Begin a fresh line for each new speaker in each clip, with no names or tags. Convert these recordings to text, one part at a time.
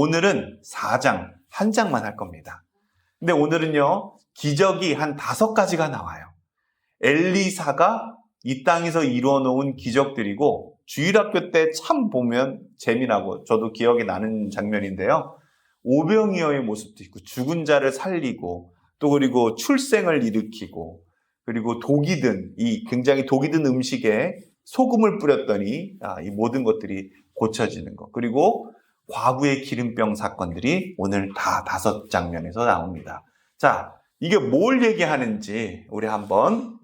오늘은 4장, 한 장만 할 겁니다. 근데 오늘은요, 기적이 한 5가지가 나와요. 엘리사가 이 땅에서 이루어 놓은 기적들이고, 주일학교 때 참 보면 재미나고 저도 기억이 나는 장면인데요. 오병이어의 모습도 있고, 죽은 자를 살리고, 또 그리고 출생을 일으키고, 그리고 굉장히 독이 든 음식에 소금을 뿌렸더니 이 모든 것들이 고쳐지는 것. 그리고 과부의 기름병 사건들이 오늘 다 5장면에서 나옵니다. 자, 이게 뭘 얘기하는지 우리 한번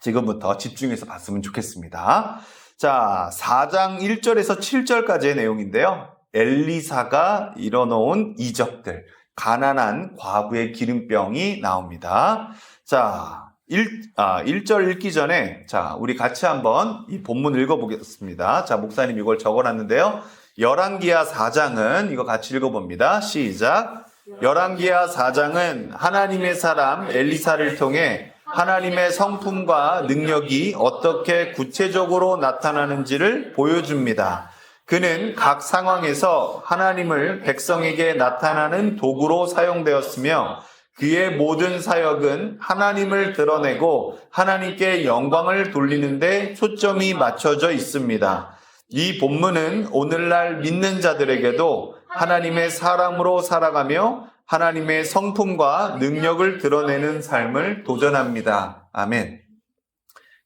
지금부터 집중해서 봤으면 좋겠습니다. 자, 4장 1절에서 7절까지의 내용인데요. 엘리사가 이뤄놓은 이적들, 가난한 과부의 기름병이 나옵니다. 자, 1절 읽기 전에 우리 같이 한번 이 본문 읽어보겠습니다. 자, 목사님 이걸 적어놨는데요. 열왕기하 4장은 이거 같이 읽어봅니다. 시작. 열왕기하 4장은 하나님의 사람 엘리사를 통해 하나님의 성품과 능력이 어떻게 구체적으로 나타나는지를 보여줍니다. 그는 각 상황에서 하나님을 백성에게 나타나는 도구로 사용되었으며 그의 모든 사역은 하나님을 드러내고 하나님께 영광을 돌리는 데 초점이 맞춰져 있습니다. 이 본문은 오늘날 믿는 자들에게도 하나님의 사람으로 살아가며 하나님의 성품과 능력을 드러내는 삶을 도전합니다. 아멘.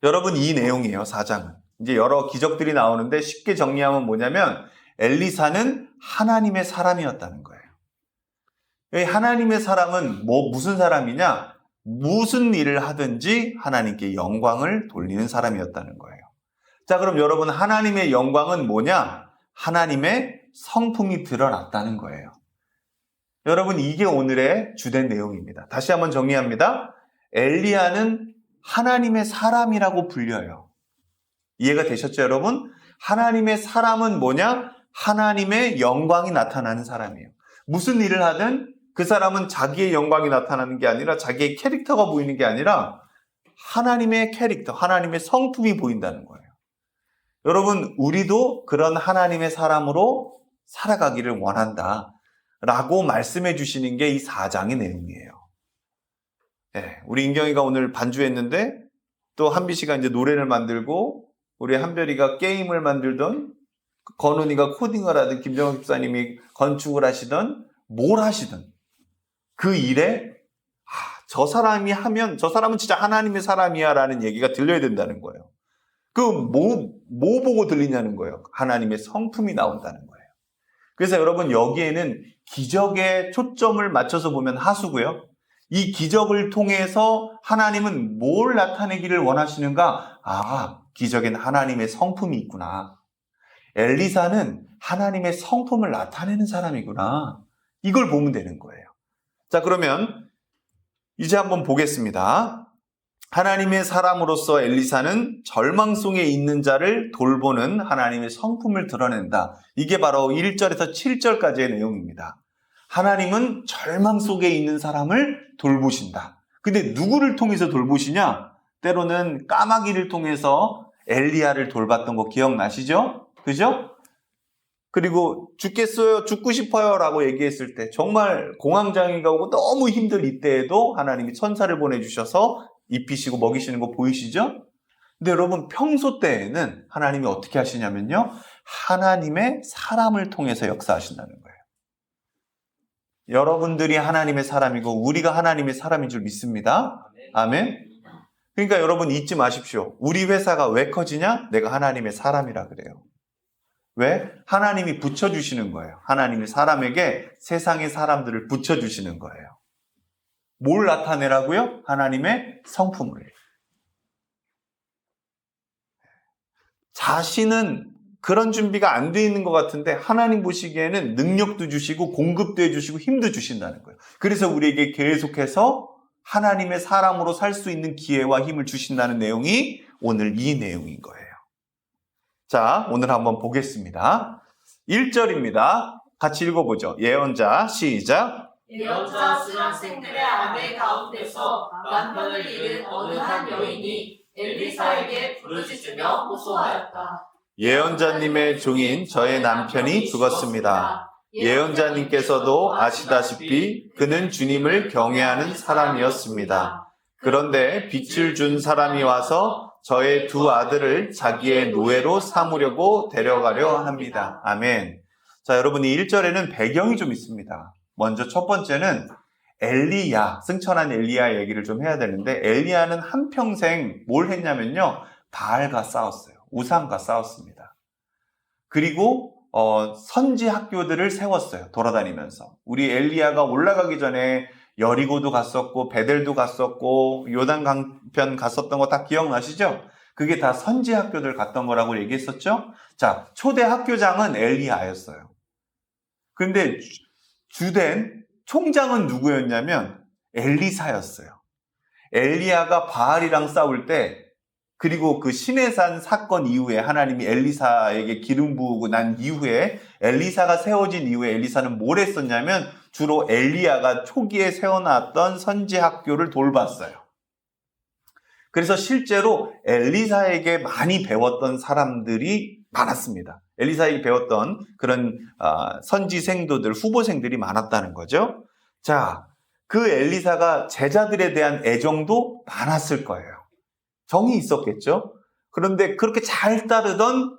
여러분, 이 내용이에요. 4장은. 이제 여러 기적들이 나오는데 쉽게 정리하면 뭐냐면 엘리사는 하나님의 사람이었다는 거예요. 하나님의 사람은 무슨 사람이냐? 무슨 일을 하든지 하나님께 영광을 돌리는 사람이었다는 거예요. 자, 그럼 여러분, 하나님의 영광은 뭐냐? 하나님의 성품이 드러났다는 거예요. 여러분, 이게 오늘의 주된 내용입니다. 다시 한번 정리합니다. 엘리야는 하나님의 사람이라고 불려요. 이해가 되셨죠, 여러분? 하나님의 사람은 뭐냐? 하나님의 영광이 나타나는 사람이에요. 무슨 일을 하든 그 사람은 자기의 영광이 나타나는 게 아니라 자기의 캐릭터가 보이는 게 아니라 하나님의 캐릭터, 하나님의 성품이 보인다는 거예요. 여러분, 우리도 그런 하나님의 사람으로 살아가기를 원한다 라고 말씀해 주시는 게 이 4장의 내용이에요. 네, 우리 인경이가 오늘 반주했는데 또 한비 씨가 이제 노래를 만들고 우리 한별이가 게임을 만들던 건훈이가 코딩을 하든 김정은 집사님이 건축을 하시던 뭘 하시든 그 일에 저 사람이 하면 저 사람은 진짜 하나님의 사람이야 라는 얘기가 들려야 된다는 거예요. 뭐 보고 들리냐는 거예요. 하나님의 성품이 나온다는 거예요. 그래서 여러분, 여기에는 기적에 초점을 맞춰서 보면 하수고요. 이 기적을 통해서 하나님은 뭘 나타내기를 원하시는가? 기적엔 하나님의 성품이 있구나. 엘리사는 하나님의 성품을 나타내는 사람이구나. 이걸 보면 되는 거예요. 자, 그러면 이제 한번 보겠습니다. 하나님의 사람으로서 엘리사는 절망 속에 있는 자를 돌보는 하나님의 성품을 드러낸다. 이게 바로 1절에서 7절까지의 내용입니다. 하나님은 절망 속에 있는 사람을 돌보신다. 근데 누구를 통해서 돌보시냐? 때로는 까마귀를 통해서 엘리야를 돌봤던 거 기억나시죠? 그죠? 그리고 죽겠어요, 죽고 싶어요 라고 얘기했을 때 정말 공황장애가 오고 너무 힘들 이때에도 하나님이 천사를 보내주셔서 입히시고 먹이시는 거 보이시죠? 근데 여러분, 평소 때에는 하나님이 어떻게 하시냐면요, 하나님의 사람을 통해서 역사하신다는 거예요. 여러분들이 하나님의 사람이고 우리가 하나님의 사람인 줄 믿습니다. 아멘. 그러니까 여러분, 잊지 마십시오. 우리 회사가 왜 커지냐? 내가 하나님의 사람이라 그래요. 왜? 하나님이 붙여주시는 거예요. 하나님이 사람에게 세상의 사람들을 붙여주시는 거예요. 뭘 나타내라고요? 하나님의 성품을. 자신은 그런 준비가 안 돼 있는 것 같은데 하나님 보시기에는 능력도 주시고 공급도 해주시고 힘도 주신다는 거예요. 그래서 우리에게 계속해서 하나님의 사람으로 살 수 있는 기회와 힘을 주신다는 내용이 오늘 이 내용인 거예요. 자, 오늘 한번 보겠습니다. 1절입니다. 같이 읽어보죠. 예언자, 시작.
예언자 신학생들의 아내 가운데서 남편을 잃은 어느 한 여인이 엘리사에게 부르짖으며 호소하였다.
예언자님의 종인 저의 남편이 죽었습니다. 예언자님께서도 아시다시피 그는 주님을 경외하는 사람이었습니다. 그런데 빛을 준 사람이 와서 저의 두 아들을 자기의 노예로 삼으려고 데려가려 합니다. 아멘. 자, 여러분, 이 1절에는 배경이 좀 있습니다. 먼저 첫 번째는 엘리야, 승천한 엘리야 얘기를 좀 해야 되는데, 엘리야는 한평생 뭘 했냐면요, 바알과 싸웠어요. 우상과 싸웠습니다. 그리고 선지 학교들을 세웠어요. 돌아다니면서. 우리 엘리야가 올라가기 전에 여리고도 갔었고 베델도 갔었고 요단 강편 갔었던 거 다 기억나시죠? 그게 다 선지 학교들 갔던 거라고 얘기했었죠? 자, 초대 학교장은 엘리야였어요. 근데 주된 총장은 누구였냐면 엘리사였어요. 엘리야가 바알이랑 싸울 때, 그리고 그 시내산 사건 이후에 하나님이 엘리사에게 기름 부으고 난 이후에, 엘리사가 세워진 이후에 엘리사는 뭘 했었냐면 주로 엘리야가 초기에 세워놨던 선지 학교를 돌봤어요. 그래서 실제로 엘리사에게 많이 배웠던 사람들이 많았습니다. 엘리사에게 배웠던 그런 선지생도들, 후보생들이 많았다는 거죠. 자, 그 엘리사가 제자들에 대한 애정도 많았을 거예요. 정이 있었겠죠? 그런데 그렇게 잘 따르던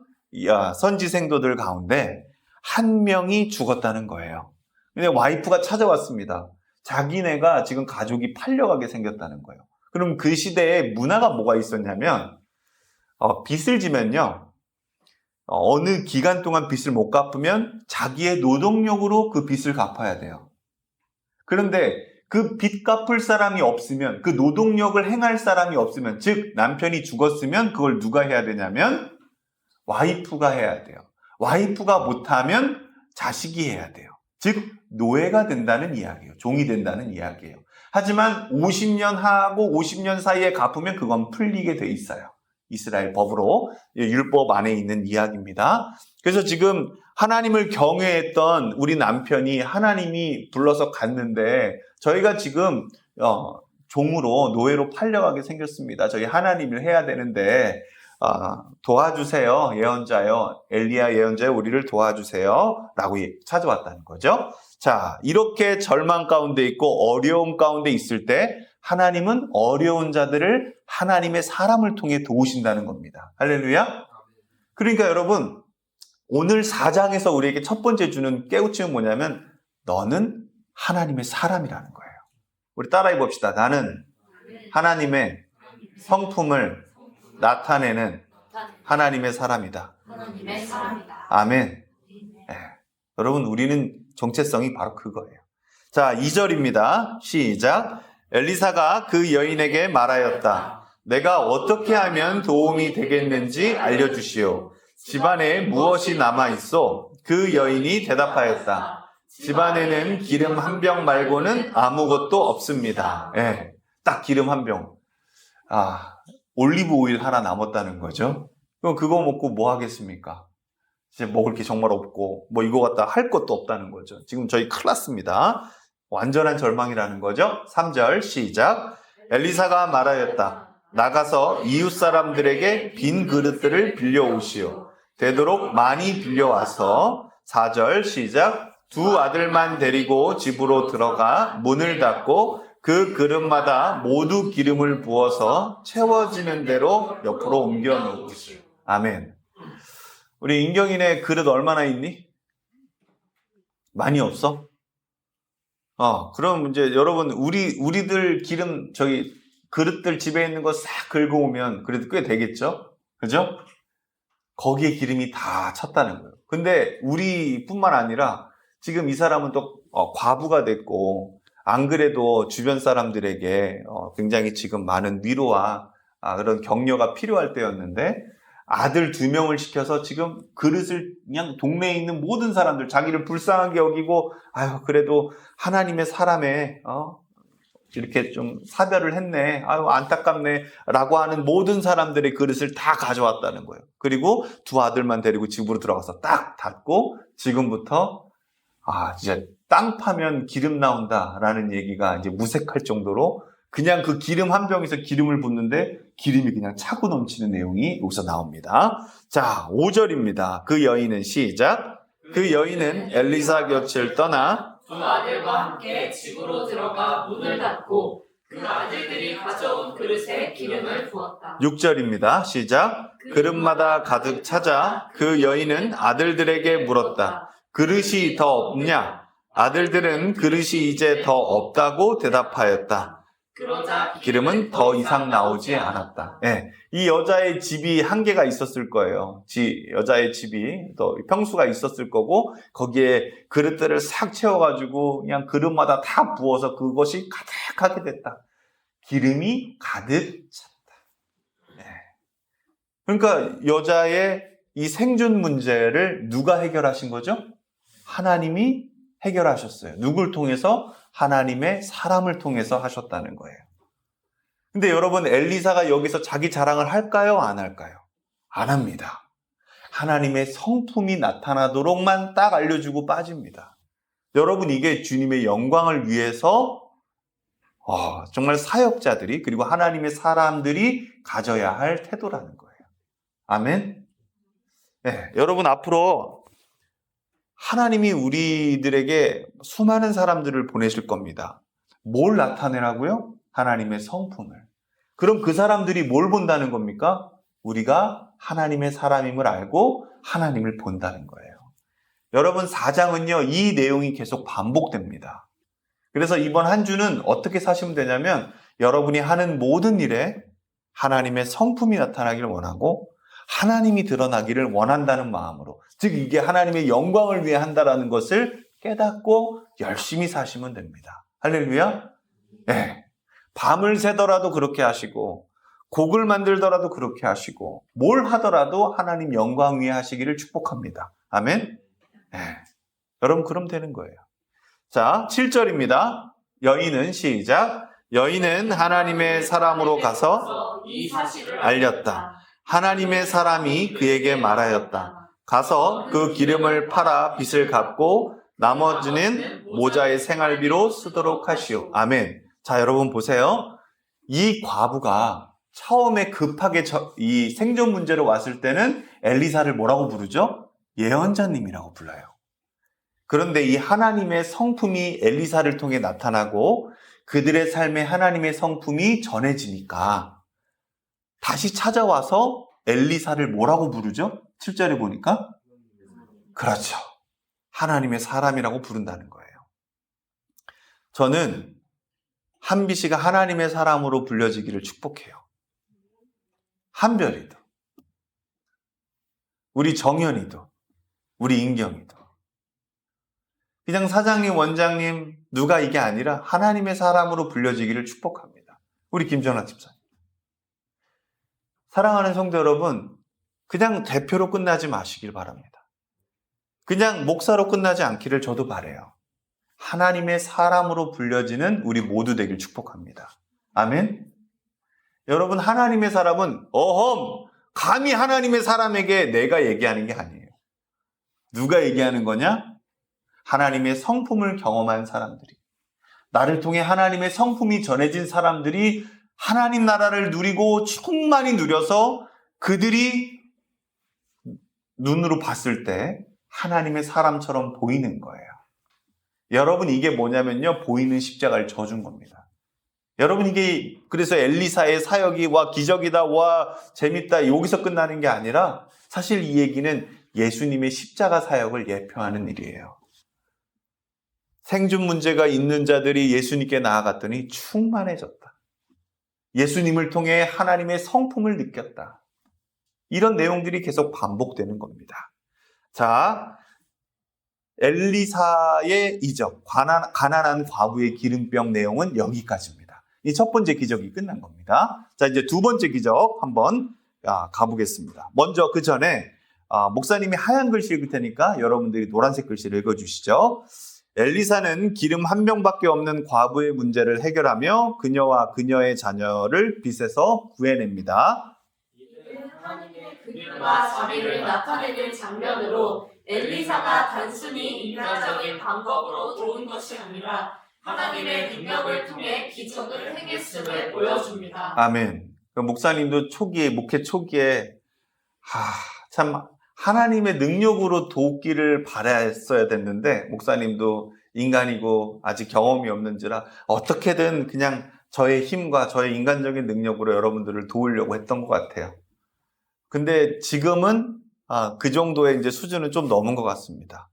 선지생도들 가운데 한 명이 죽었다는 거예요. 근데 와이프가 찾아왔습니다. 자기네가 지금 가족이 팔려가게 생겼다는 거예요. 그럼 그 시대에 문화가 뭐가 있었냐면, 빚을 지면요, 어느 기간 동안 빚을 못 갚으면 자기의 노동력으로 그 빚을 갚아야 돼요. 그런데 그 빚 갚을 사람이 없으면, 그 노동력을 행할 사람이 없으면, 즉 남편이 죽었으면 그걸 누가 해야 되냐면 와이프가 해야 돼요. 와이프가 못하면 자식이 해야 돼요. 즉 노예가 된다는 이야기예요. 종이 된다는 이야기예요. 하지만 50년 하고 50년 사이에 갚으면 그건 풀리게 돼 있어요. 이스라엘 법으로, 율법 안에 있는 이야기입니다. 그래서 지금 하나님을 경외했던 우리 남편이 하나님이 불러서 갔는데, 저희가 지금 종으로, 노예로 팔려가게 생겼습니다. 저희 하나님을 해야 되는데 도와주세요, 예언자요, 엘리야 예언자요, 우리를 도와주세요 라고 찾아왔다는 거죠. 자, 이렇게 절망 가운데 있고 어려움 가운데 있을 때 하나님은 어려운 자들을 하나님의 사람을 통해 도우신다는 겁니다. 할렐루야. 그러니까 여러분, 오늘 4장에서 우리에게 첫 번째 주는 깨우침은 뭐냐면, 너는 하나님의 사람이라는 거예요. 우리 따라해 봅시다. 나는 하나님의 성품을 나타내는 하나님의 사람이다.
하나님의 사람이다.
아멘. 네. 여러분, 우리는 정체성이 바로 그거예요. 자, 2절입니다. 시작. 엘리사가 그 여인에게 말하였다. 내가 어떻게 하면 도움이 되겠는지 알려주시오. 집안에 무엇이 남아있어? 그 여인이 대답하였다. 집안에는 기름 한 병 말고는 아무것도 없습니다. 예, 딱 기름 한 병. 올리브 오일 하나 남았다는 거죠. 그럼 그거 먹고 뭐 하겠습니까? 이제 먹을 게 정말 없고, 뭐 이거 갖다 할 것도 없다는 거죠. 지금 저희 큰일 났습니다. 완전한 절망이라는 거죠. 3절 시작. 엘리사가 말하였다. 나가서 이웃 사람들에게 빈 그릇들을 빌려오시오. 되도록 많이 빌려와서. 4절 시작. 두 아들만 데리고 집으로 들어가 문을 닫고 그 그릇마다 모두 기름을 부어서 채워지는 대로 옆으로 옮겨 놓으시오. 아멘. 우리 인경이네 그릇 얼마나 있니? 많이 없어? 그럼 이제 여러분, 우리들 기름, 그릇들 집에 있는 거 싹 긁어오면 그래도 꽤 되겠죠? 그죠? 거기에 기름이 다 찼다는 거예요. 근데 우리뿐만 아니라 지금 이 사람은 또 과부가 됐고, 안 그래도 주변 사람들에게 굉장히 지금 많은 위로와 그런 격려가 필요할 때였는데, 아들 2명을 시켜서 지금 그릇을 그냥 동네에 있는 모든 사람들, 자기를 불쌍하게 여기고, 그래도 하나님의 사람에 이렇게 좀 사별을 했네, 안타깝네 라고 하는 모든 사람들의 그릇을 다 가져왔다는 거예요. 그리고 두 아들만 데리고 집으로 들어가서 딱 닫고, 지금부터 진짜 땅 파면 기름 나온다라는 얘기가 이제 무색할 정도로 그냥 그 기름 한 병에서 기름을 붓는데 기름이 그냥 차고 넘치는 내용이 여기서 나옵니다. 자, 5절입니다. 그 여인은 시작. 그 여인은 엘리사 곁을 떠나
두 아들과 함께 집으로 들어가 문을 닫고 그 아들들이 가져온 그릇에 기름을 부었다.
6절입니다. 시작. 그릇마다 가득 찾아 그 여인은 아들들에게 물었다. 그릇이 더 없냐? 아들들은 그릇이 이제 더 없다고 대답하였다.
그러자
기름은 더 이상 나오지 않았다. 예, 이 여자의 집이 한계가 있었을 거예요. 여자의 집이 또 평수가 있었을 거고 거기에 그릇들을 싹 채워가지고 그냥 그릇마다 다 부어서 그것이 가득하게 됐다. 기름이 가득 찼다. 예. 그러니까 여자의 이 생존 문제를 누가 해결하신 거죠? 하나님이 해결하셨어요. 누굴 통해서? 하나님의 사람을 통해서 하셨다는 거예요. 근데 여러분, 엘리사가 여기서 자기 자랑을 할까요? 안 할까요? 안 합니다. 하나님의 성품이 나타나도록만 딱 알려주고 빠집니다. 여러분, 이게 주님의 영광을 위해서 정말 사역자들이 그리고 하나님의 사람들이 가져야 할 태도라는 거예요. 아멘? 네, 여러분 앞으로 하나님이 우리들에게 수많은 사람들을 보내실 겁니다. 뭘 나타내라고요? 하나님의 성품을. 그럼 그 사람들이 뭘 본다는 겁니까? 우리가 하나님의 사람임을 알고 하나님을 본다는 거예요. 여러분 4장은요, 이 내용이 계속 반복됩니다. 그래서 이번 한 주는 어떻게 사시면 되냐면 여러분이 하는 모든 일에 하나님의 성품이 나타나기를 원하고 하나님이 드러나기를 원한다는 마음으로, 즉 이게 하나님의 영광을 위해 한다라는 것을 깨닫고 열심히 사시면 됩니다. 할렐루야. 네. 밤을 새더라도 그렇게 하시고 곡을 만들더라도 그렇게 하시고 뭘 하더라도 하나님 영광 위해 하시기를 축복합니다. 아멘. 네. 여러분 그럼 되는 거예요. 자, 7절입니다. 여인은 시작. 여인은 하나님의 사람으로 가서
이 사실을
알렸다. 하나님의 사람이 그에게 말하였다. 가서 그 기름을 팔아 빚을 갚고 나머지는 모자의 생활비로 쓰도록 하시오. 아멘. 자, 여러분 보세요. 이 과부가 처음에 급하게 이 생존 문제로 왔을 때는 엘리사를 뭐라고 부르죠? 예언자님이라고 불러요. 그런데 이 하나님의 성품이 엘리사를 통해 나타나고 그들의 삶에 하나님의 성품이 전해지니까 다시 찾아와서 엘리사를 뭐라고 부르죠? 7절에 보니까 그렇죠. 하나님의 사람이라고 부른다는 거예요. 저는 한비 씨가 하나님의 사람으로 불려지기를 축복해요. 한별이도, 우리 정연이도, 우리 인경이도. 그냥 사장님, 원장님, 누가 이게 아니라 하나님의 사람으로 불려지기를 축복합니다. 우리 김전화 집사님. 사랑하는 성도 여러분, 그냥 대표로 끝나지 마시길 바랍니다. 그냥 목사로 끝나지 않기를 저도 바라요. 하나님의 사람으로 불려지는 우리 모두 되길 축복합니다. 아멘. 여러분, 하나님의 사람은 감히 하나님의 사람에게 내가 얘기하는 게 아니에요. 누가 얘기하는 거냐? 하나님의 성품을 경험한 사람들이, 나를 통해 하나님의 성품이 전해진 사람들이 하나님 나라를 누리고 충만히 누려서 그들이 눈으로 봤을 때 하나님의 사람처럼 보이는 거예요. 여러분 이게 뭐냐면요, 보이는 십자가를 져준 겁니다. 여러분 이게 그래서 엘리사의 사역이 와 기적이다, 와 재밌다 여기서 끝나는 게 아니라 사실 이 얘기는 예수님의 십자가 사역을 예표하는 일이에요. 생존 문제가 있는 자들이 예수님께 나아갔더니 충만해졌다. 예수님을 통해 하나님의 성품을 느꼈다. 이런 내용들이 계속 반복되는 겁니다. 자, 엘리사의 이적, 가난한 과부의 기름병 내용은 여기까지입니다. 이 첫 번째 기적이 끝난 겁니다. 자, 이제 두 번째 기적 한번 가보겠습니다. 먼저 그 전에 목사님이 하얀 글씨 읽을 테니까 여러분들이 노란색 글씨를 읽어주시죠. 엘리사는 기름 한 병밖에 없는 과부의 문제를 해결하며 그녀와 그녀의 자녀를 빚에서 구해냅니다.
하나님의 긍휼과 자비를 나타내는 장면으로 엘리사가 단순히 인간적인 방법으로 도운 것이 아니라 하나님의 능력을 통해 기적을 행했음을 보여줍니다.
아멘. 목사님도 목회 초기에 참 하나님의 능력으로 돕기를 바랬어야 됐는데 목사님도 인간이고 아직 경험이 없는지라 어떻게든 그냥 저의 힘과 저의 인간적인 능력으로 여러분들을 도우려고 했던 것 같아요. 근데 지금은 그 정도의 이제 수준은 좀 넘은 것 같습니다.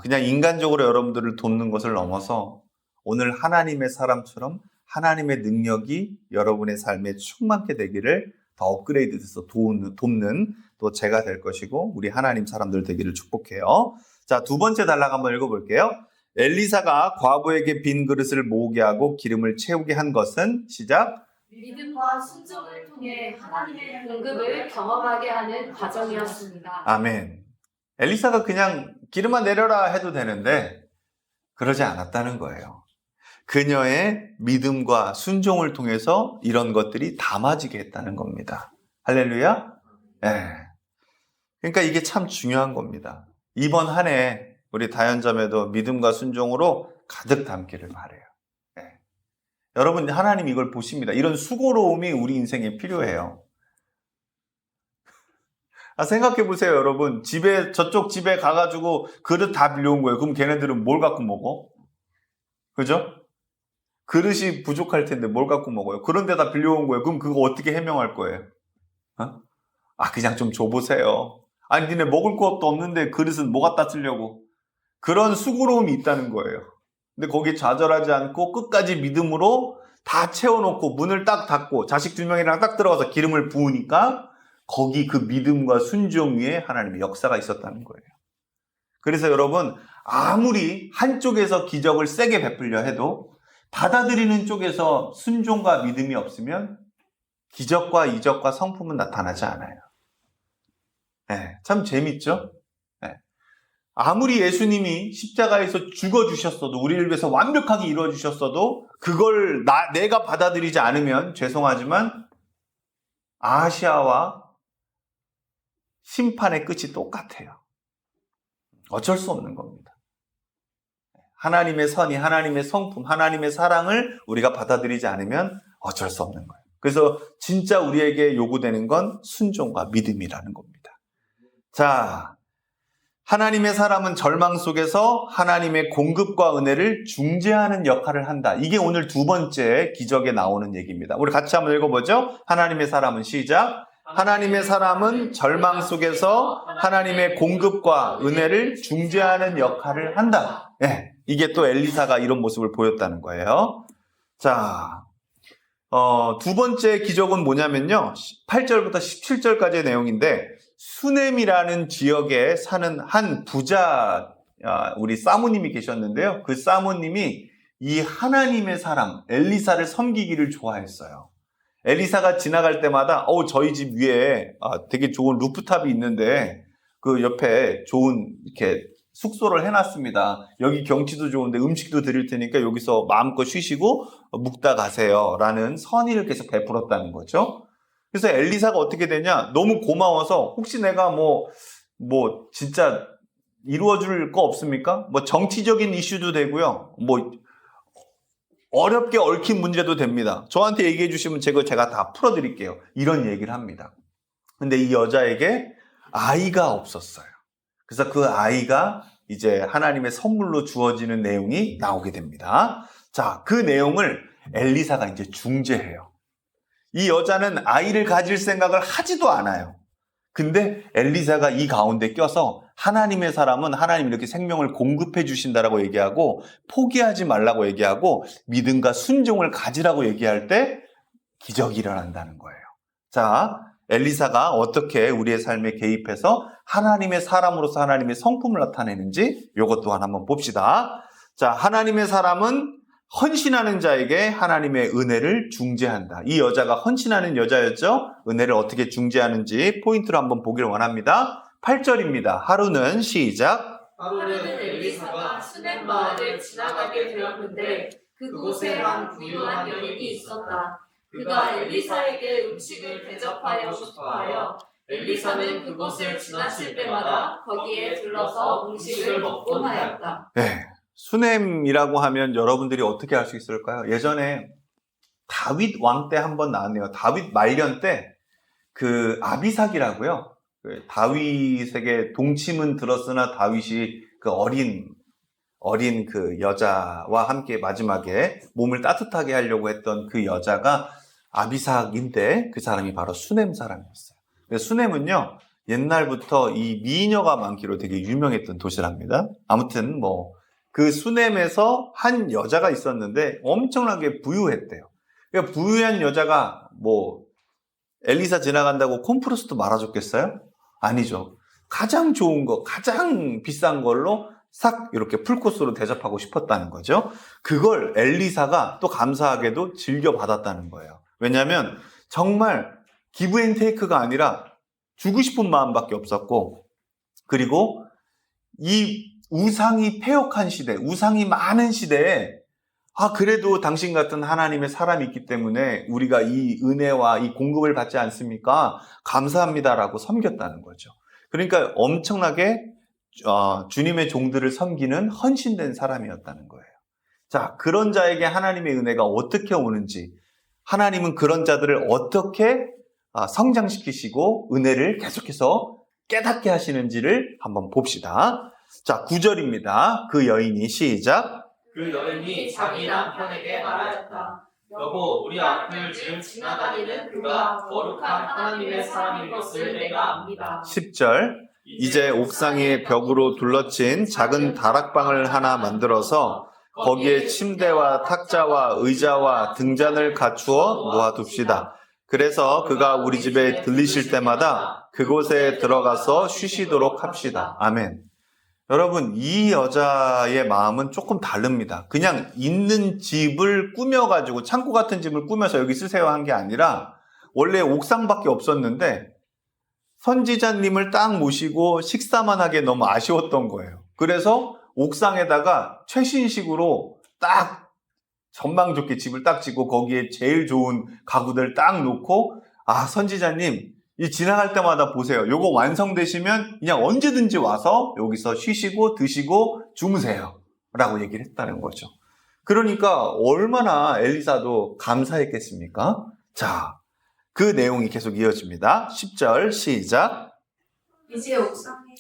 그냥 인간적으로 여러분들을 돕는 것을 넘어서 오늘 하나님의 사람처럼 하나님의 능력이 여러분의 삶에 충만케 되기를 더 업그레이드돼서 돕는 또 제가 될 것이고 우리 하나님 사람들 되기를 축복해요. 자, 두 번째 단락 한번 읽어볼게요. 엘리사가 과부에게 빈 그릇을 모으게 하고 기름을 채우게 한 것은 시작.
믿음과 순종을 통해 하나님의 공급을 경험하게 하는 과정이었습니다.
아멘. 엘리사가 그냥 기름만 내려라 해도 되는데 그러지 않았다는 거예요. 그녀의 믿음과 순종을 통해서 이런 것들이 담아지게 했다는 겁니다. 할렐루야? 네. 그러니까 이게 참 중요한 겁니다. 이번 한 해 우리 다연자매도 믿음과 순종으로 가득 담기를 바라요. 네. 여러분 하나님 이걸 보십니다. 이런 수고로움이 우리 인생에 필요해요. 생각해 보세요, 여러분. 저쪽 집에 가가지고 그릇 다 빌려온 거예요. 그럼 걔네들은 뭘 갖고 먹어? 그죠? 그릇이 부족할 텐데 뭘 갖고 먹어요? 그런 데다 빌려온 거예요. 그럼 그거 어떻게 해명할 거예요? 그냥 좀 줘보세요. 아니, 니네 먹을 것도 없는데 그릇은 뭐 갖다 쓰려고? 그런 수고로움이 있다는 거예요. 근데 거기에 좌절하지 않고 끝까지 믿음으로 다 채워놓고 문을 딱 닫고 자식 2명이랑 딱 들어가서 기름을 부으니까 거기 그 믿음과 순종 위에 하나님의 역사가 있었다는 거예요. 그래서 여러분, 아무리 한쪽에서 기적을 세게 베풀려 해도 받아들이는 쪽에서 순종과 믿음이 없으면 기적과 이적과 성품은 나타나지 않아요. 네, 참 재밌죠? 네. 아무리 예수님이 십자가에서 죽어주셨어도 우리를 위해서 완벽하게 이루어주셨어도 그걸 내가 받아들이지 않으면 죄송하지만 아시아와 심판의 끝이 똑같아요. 어쩔 수 없는 겁니다. 하나님의 선이, 하나님의 성품, 하나님의 사랑을 우리가 받아들이지 않으면 어쩔 수 없는 거예요. 그래서 진짜 우리에게 요구되는 건 순종과 믿음이라는 겁니다. 자, 하나님의 사람은 절망 속에서 하나님의 공급과 은혜를 중재하는 역할을 한다. 이게 오늘 두 번째 기적에 나오는 얘기입니다. 우리 같이 한번 읽어보죠. 하나님의 사람은 시작. 하나님의 사람은 절망 속에서 하나님의 공급과 은혜를 중재하는 역할을 한다. 네, 이게 또 엘리사가 이런 모습을 보였다는 거예요. 자, 두 번째 기적은 뭐냐면요. 8절부터 17절까지의 내용인데 수넴이라는 지역에 사는 한 부자 우리 사모님이 계셨는데요. 그 사모님이 이 하나님의 사람 엘리사를 섬기기를 좋아했어요. 엘리사가 지나갈 때마다 저희 집 위에 되게 좋은 루프탑이 있는데 그 옆에 좋은 이렇게 숙소를 해놨습니다. 여기 경치도 좋은데 음식도 드릴 테니까 여기서 마음껏 쉬시고 묵다 가세요 라는 선의를 계속 베풀었다는 거죠. 그래서 엘리사가 어떻게 되냐, 너무 고마워서 혹시 내가 뭐 진짜 이루어줄 거 없습니까? 뭐 정치적인 이슈도 되고요, 뭐 어렵게 얽힌 문제도 됩니다. 저한테 얘기해 주시면 제가 다 풀어드릴게요. 이런 얘기를 합니다. 근데 이 여자에게 아이가 없었어요. 그래서 그 아이가 이제 하나님의 선물로 주어지는 내용이 나오게 됩니다. 자, 그 내용을 엘리사가 이제 중재해요. 이 여자는 아이를 가질 생각을 하지도 않아요. 근데 엘리사가 이 가운데 껴서 하나님의 사람은 하나님 이렇게 생명을 공급해 주신다라고 얘기하고 포기하지 말라고 얘기하고 믿음과 순종을 가지라고 얘기할 때 기적이 일어난다는 거예요. 자, 엘리사가 어떻게 우리의 삶에 개입해서 하나님의 사람으로서 하나님의 성품을 나타내는지 이것 또한 한번 봅시다. 자, 하나님의 사람은 헌신하는 자에게 하나님의 은혜를 중재한다. 이 여자가 헌신하는 여자였죠. 은혜를 어떻게 중재하는지 포인트로 한번 보기를 원합니다. 8절입니다. 하루는 시작.
하루는 엘리사가 수넴 마을을 지나가게 되었는데 그곳에 한 부유한 여인이 있었다. 그가 엘리사에게 음식을 대접하여 싶어하여 엘리사는 그곳을 지나칠 때마다 거기에 들러서 음식을 먹곤 하였다.
네, 수넴이라고 하면 여러분들이 어떻게 알 수 있을까요? 예전에 다윗 왕 때 한번 나왔네요. 다윗 말년 때 그 아비삭이라고요. 그 다윗에게 동침은 들었으나 다윗이 그 어린 그 여자와 함께 마지막에 몸을 따뜻하게 하려고 했던 그 여자가 아비삭인데 그 사람이 바로 수넴 사람이었어요. 수넴은요, 옛날부터 이 미녀가 많기로 되게 유명했던 도시랍니다. 아무튼 그 수넴에서 한 여자가 있었는데 엄청나게 부유했대요. 그러니까 부유한 여자가 엘리사 지나간다고 콤프로스도 말아줬겠어요? 아니죠. 가장 좋은 거, 가장 비싼 걸로 싹 이렇게 풀코스로 대접하고 싶었다는 거죠. 그걸 엘리사가 또 감사하게도 즐겨받았다는 거예요. 왜냐하면 정말 기브 앤 테이크가 아니라 주고 싶은 마음밖에 없었고, 그리고 이 우상이 패역한 시대, 우상이 많은 시대에 그래도 당신 같은 하나님의 사람이 있기 때문에 우리가 이 은혜와 이 공급을 받지 않습니까? 감사합니다라고 섬겼다는 거죠. 그러니까 엄청나게 주님의 종들을 섬기는 헌신된 사람이었다는 거예요. 자, 그런 자에게 하나님의 은혜가 어떻게 오는지, 하나님은 그런 자들을 어떻게 성장시키시고 은혜를 계속해서 깨닫게 하시는지를 한번 봅시다. 자, 9절입니다. 그 여인이 시작.
그 여인이 자기 남편에게 말하였다. 여보, 우리 앞을 지금 지나다니는 그가 거룩한 하나님의 사람인 것을 내가 압니다.
10절. 이제 옥상 위에 벽으로 둘러친 작은 다락방을 하나 만들어서 거기에 침대와 탁자와 의자와 등잔을 갖추어 놓아둡시다. 그래서 그가 우리 집에 들리실 때마다 그곳에 들어가서 쉬시도록 합시다. 아멘. 여러분, 이 여자의 마음은 조금 다릅니다. 그냥 있는 집을 꾸며가지고 창고 같은 집을 꾸며서 여기 쓰세요 한 게 아니라 원래 옥상밖에 없었는데 선지자님을 딱 모시고 식사만 하기에 너무 아쉬웠던 거예요. 그래서 옥상에다가 최신식으로 딱 전망 좋게 집을 딱 짓고 거기에 제일 좋은 가구들 딱 놓고 선지자님 이 지나갈 때마다 보세요. 요거 완성되시면 그냥 언제든지 와서 여기서 쉬시고 드시고 주무세요 라고 얘기를 했다는 거죠. 그러니까 얼마나 엘리사도 감사했겠습니까? 자, 그 내용이 계속 이어집니다. 10절 시작.
이제 옥상에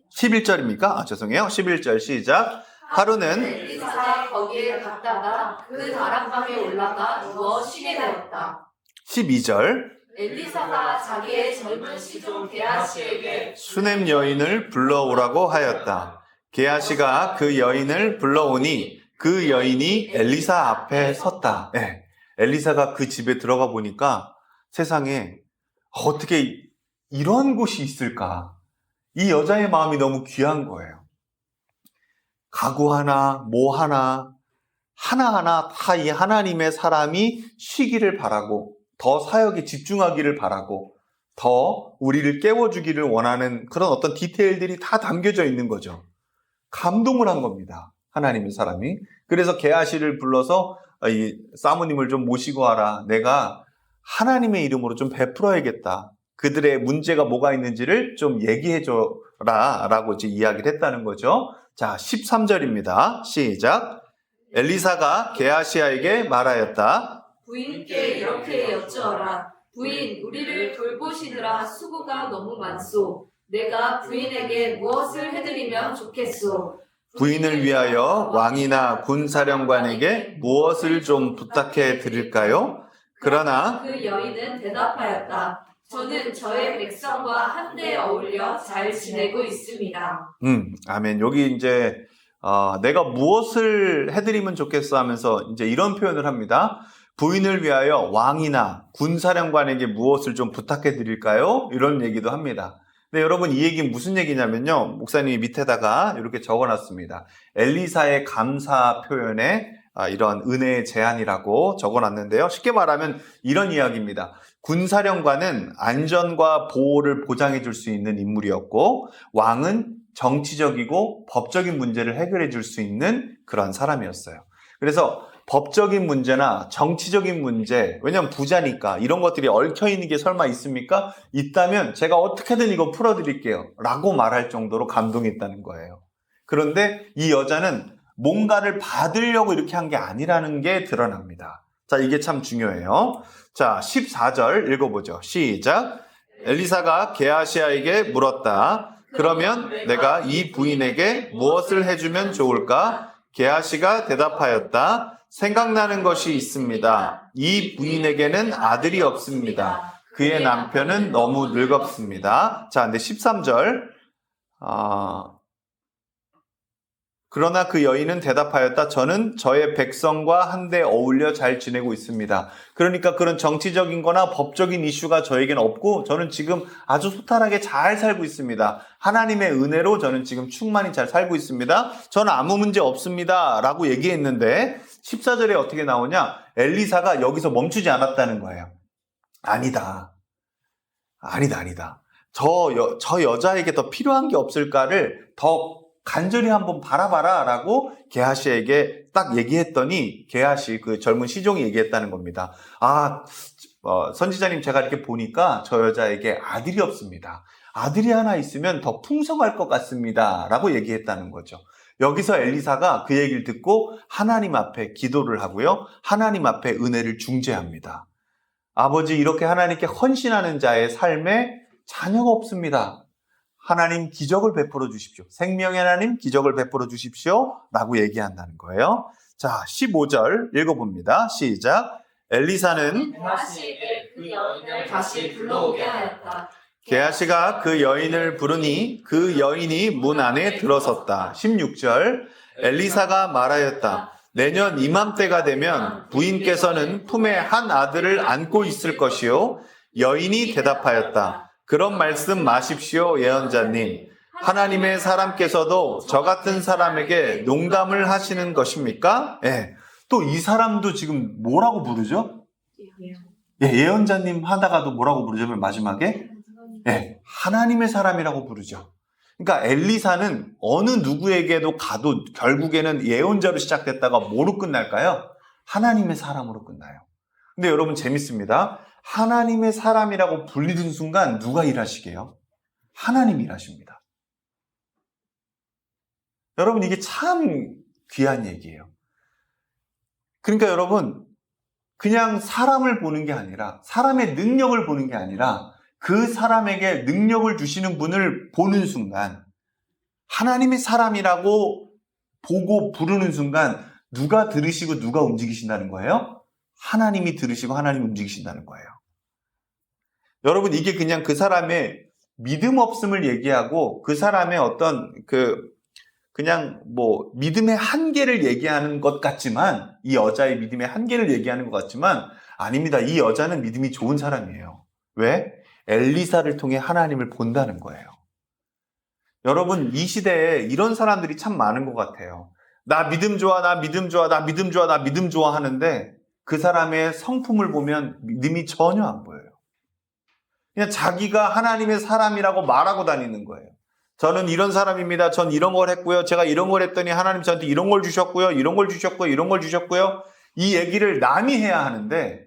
11절입니까? 죄송해요. 11절 시작. 하루는
엘리사가 거기에 갔다가 그 다락방에 올라가 누워 쉬게 되었다.
12절.
엘리사가 자기의 젊은 시종 게하시에게
수넴 여인을 불러오라고 하였다. 게하시가 그 여인을 불러오니 그 여인이 엘리사 앞에 섰다. 네. 엘리사가 그 집에 들어가 보니까 세상에 어떻게 이런 곳이 있을까? 이 여자의 마음이 너무 귀한 거예요. 가구 하나, 하나하나 다 이 하나님의 사람이 쉬기를 바라고 더 사역에 집중하기를 바라고 더 우리를 깨워주기를 원하는 그런 어떤 디테일들이 다 담겨져 있는 거죠. 감동을 한 겁니다. 하나님의 사람이. 그래서 게하시를 불러서 이 사모님을 좀 모시고 와라. 내가 하나님의 이름으로 좀 베풀어야겠다. 그들의 문제가 뭐가 있는지를 좀 얘기해줘라 라고 이제 이야기를 했다는 거죠. 자, 13절입니다. 시작. 엘리사가 게하시에게 말하였다.
부인께 이렇게 여쭈어라. 부인, 우리를 돌보시느라 수고가 너무 많소. 내가 부인에게 무엇을 해드리면 좋겠소?
부인을 위하여 왕이나 군사령관에게 무엇을 좀 부탁해 드릴까요? 그러나
그 여인은 대답하였다. 저는 저의 백성과 한데 어울려 잘 지내고 있습니다.
아멘. 여기 이제 내가 무엇을 해드리면 좋겠어 하면서 이제 이런 표현을 합니다. 부인을 위하여 왕이나 군사령관에게 무엇을 좀 부탁해 드릴까요? 이런 얘기도 합니다. 근데 여러분, 이 얘기는 무슨 얘기냐면요. 목사님이 밑에다가 이렇게 적어놨습니다. 엘리사의 감사 표현에 이런 은혜의 제안이라고 적어놨는데요. 쉽게 말하면 이런 이야기입니다. 군사령관은 안전과 보호를 보장해 줄 수 있는 인물이었고, 왕은 정치적이고 법적인 문제를 해결해 줄 수 있는 그런 사람이었어요. 그래서 법적인 문제나 정치적인 문제, 왜냐면 부자니까 이런 것들이 얽혀있는 게 설마 있습니까? 있다면 제가 어떻게든 이거 풀어드릴게요 라고 말할 정도로 감동했다는 거예요. 그런데 이 여자는 뭔가를 받으려고 이렇게 한 게 아니라는 게 드러납니다. 자, 이게 참 중요해요. 자, 14절 읽어보죠. 시작. 엘리사가 게하시아에게 물었다. 그러면 내가 이 부인에게 무엇을 해주면 좋을까? 게하시가 대답하였다. 생각나는 것이 있습니다. 이 부인에게는 아들이 없습니다. 그의 남편은 너무 늙었습니다. 자, 근데 13절. 그러나 그 여인은 대답하였다. 저는 저의 백성과 한데 어울려 잘 지내고 있습니다. 그러니까 그런 정치적인 거나 법적인 이슈가 저에겐 없고 저는 지금 아주 소탈하게 잘 살고 있습니다. 하나님의 은혜로 저는 지금 충만히 잘 살고 있습니다. 저는 아무 문제 없습니다. 라고 얘기했는데 14절에 어떻게 나오냐? 엘리사가 여기서 멈추지 않았다는 거예요. 아니다. 저 여자에게 더 필요한 게 없을까를 더 간절히 한번 바라봐라 라고 게하시에게 딱 얘기했더니 게하시 그 젊은 시종이 얘기했다는 겁니다. 선지자님 제가 이렇게 보니까 저 여자에게 아들이 없습니다. 아들이 하나 있으면 더 풍성할 것 같습니다 라고 얘기했다는 거죠. 여기서 엘리사가 그 얘기를 듣고 하나님 앞에 기도를 하고요. 하나님 앞에 은혜를 중재합니다. 아버지, 이렇게 하나님께 헌신하는 자의 삶에 자녀가 없습니다. 하나님 기적을 베풀어 주십시오. 생명의 하나님 기적을 베풀어 주십시오. 라고 얘기한다는 거예요. 자, 15절 읽어봅니다. 시작. 엘리사는
게하시에게 그 여인을 다시 불러오게 하였다.
게하시가 그 여인을 부르니 그 여인이 문 안에 들어섰다. 16절. 엘리사가 말하였다. 내년 이맘때가 되면 부인께서는 품에 한 아들을 안고 있을 것이요. 여인이 대답하였다. 그런 말씀 마십시오, 예언자님. 하나님의 사람께서도 저 같은 사람에게 농담을 하시는 것입니까? 예. 또 이 사람도 지금 뭐라고 부르죠? 예언자님 하다가도 뭐라고 부르죠? 마지막에? 예. 하나님의 사람이라고 부르죠. 그러니까 엘리사는 어느 누구에게도 가도 결국에는 예언자로 시작됐다가 뭐로 끝날까요? 하나님의 사람으로 끝나요. 근데 여러분 재밌습니다. 하나님의 사람이라고 불리는 순간 누가 일하시게요? 하나님이 일하십니다. 여러분 이게 참 귀한 얘기예요. 그러니까 여러분 그냥 사람을 보는 게 아니라 사람의 능력을 보는 게 아니라 그 사람에게 능력을 주시는 분을 보는 순간 하나님의 사람이라고 보고 부르는 순간 누가 들으시고 누가 움직이신다는 거예요? 하나님이 들으시고 하나님이 움직이신다는 거예요. 여러분 이게 그냥 그 사람의 믿음 없음을 얘기하고 그 사람의 어떤 그냥 믿음의 한계를 얘기하는 것 같지만 이 여자의 믿음의 한계를 얘기하는 것 같지만 아닙니다. 이 여자는 믿음이 좋은 사람이에요. 왜? 엘리사를 통해 하나님을 본다는 거예요. 여러분 이 시대에 이런 사람들이 참 많은 것 같아요. 나 믿음 좋아, 나 믿음 좋아, 나 믿음 좋아, 나 믿음 좋아 하는데 그 사람의 성품을 보면 믿음이 전혀 안 보여요. 그냥 자기가 하나님의 사람이라고 말하고 다니는 거예요. 저는 이런 사람입니다. 전 이런 걸 했고요. 제가 이런 걸 했더니 하나님 저한테 이런 걸 주셨고요. 이런 걸 주셨고요. 이런 걸 주셨고요. 이 얘기를 남이 해야 하는데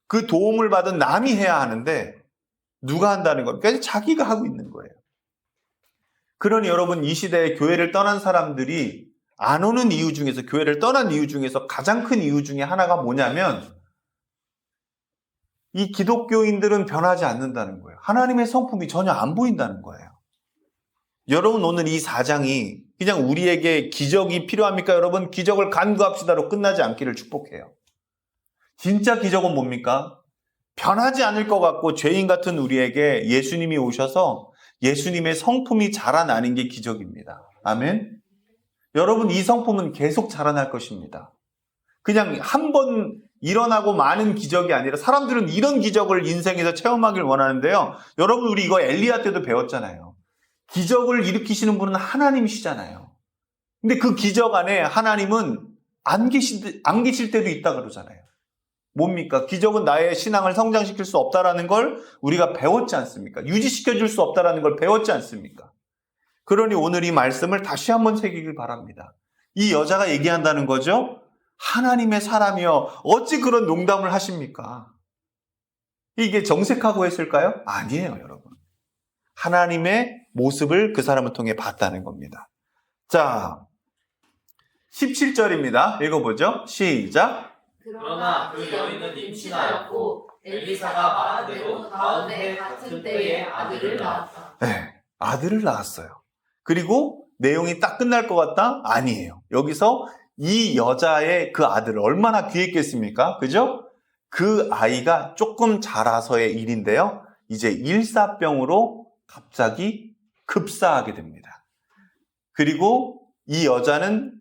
그 도움을 받은 남이 해야 하는데 누가 한다는 거예요? 그러니까 자기가 하고 있는 거예요. 그러니 여러분 이 시대에 교회를 떠난 사람들이 안 오는 이유 중에서 교회를 떠난 이유 중에서 가장 큰 이유 중에 하나가 뭐냐면 이 기독교인들은 변하지 않는다는 거예요. 하나님의 성품이 전혀 안 보인다는 거예요. 여러분 오늘 이 4장이 그냥 우리에게 기적이 필요합니까? 여러분 기적을 간구합시다로 끝나지 않기를 축복해요. 진짜 기적은 뭡니까? 변하지 않을 것 같고 죄인 같은 우리에게 예수님이 오셔서 예수님의 성품이 자라나는 게 기적입니다. 아멘. 여러분 이 성품은 계속 자라날 것입니다. 그냥 한 번 일어나고 많은 기적이 아니라 사람들은 이런 기적을 인생에서 체험하길 원하는데요. 여러분 우리 이거 엘리야 때도 배웠잖아요. 기적을 일으키시는 분은 하나님이시잖아요. 근데 그 기적 안에 하나님은 안 계실 때도 있다 그러잖아요. 뭡니까? 기적은 나의 신앙을 성장시킬 수 없다라는 걸 우리가 배웠지 않습니까? 유지시켜줄 수 없다라는 걸 배웠지 않습니까? 그러니 오늘 이 말씀을 다시 한번 새기길 바랍니다. 이 여자가 얘기한다는 거죠. 하나님의 사람이여 어찌 그런 농담을 하십니까? 이게 정색하고 했을까요? 아니에요, 여러분. 하나님의 모습을 그 사람을 통해 봤다는 겁니다. 자, 17절입니다. 읽어보죠. 시작.
그러나 그 여인은 임신하였고 엘리사가 말한 대로 다음 해 같은 때에 아들을 낳았다.
네, 아들을 낳았어요. 그리고 내용이 딱 끝날 것 같다? 아니에요. 여기서 이 여자의 그 아들을 얼마나 귀했겠습니까? 그죠? 그 아이가 조금 자라서의 일인데요. 이제 일사병으로 갑자기 급사하게 됩니다. 그리고 이 여자는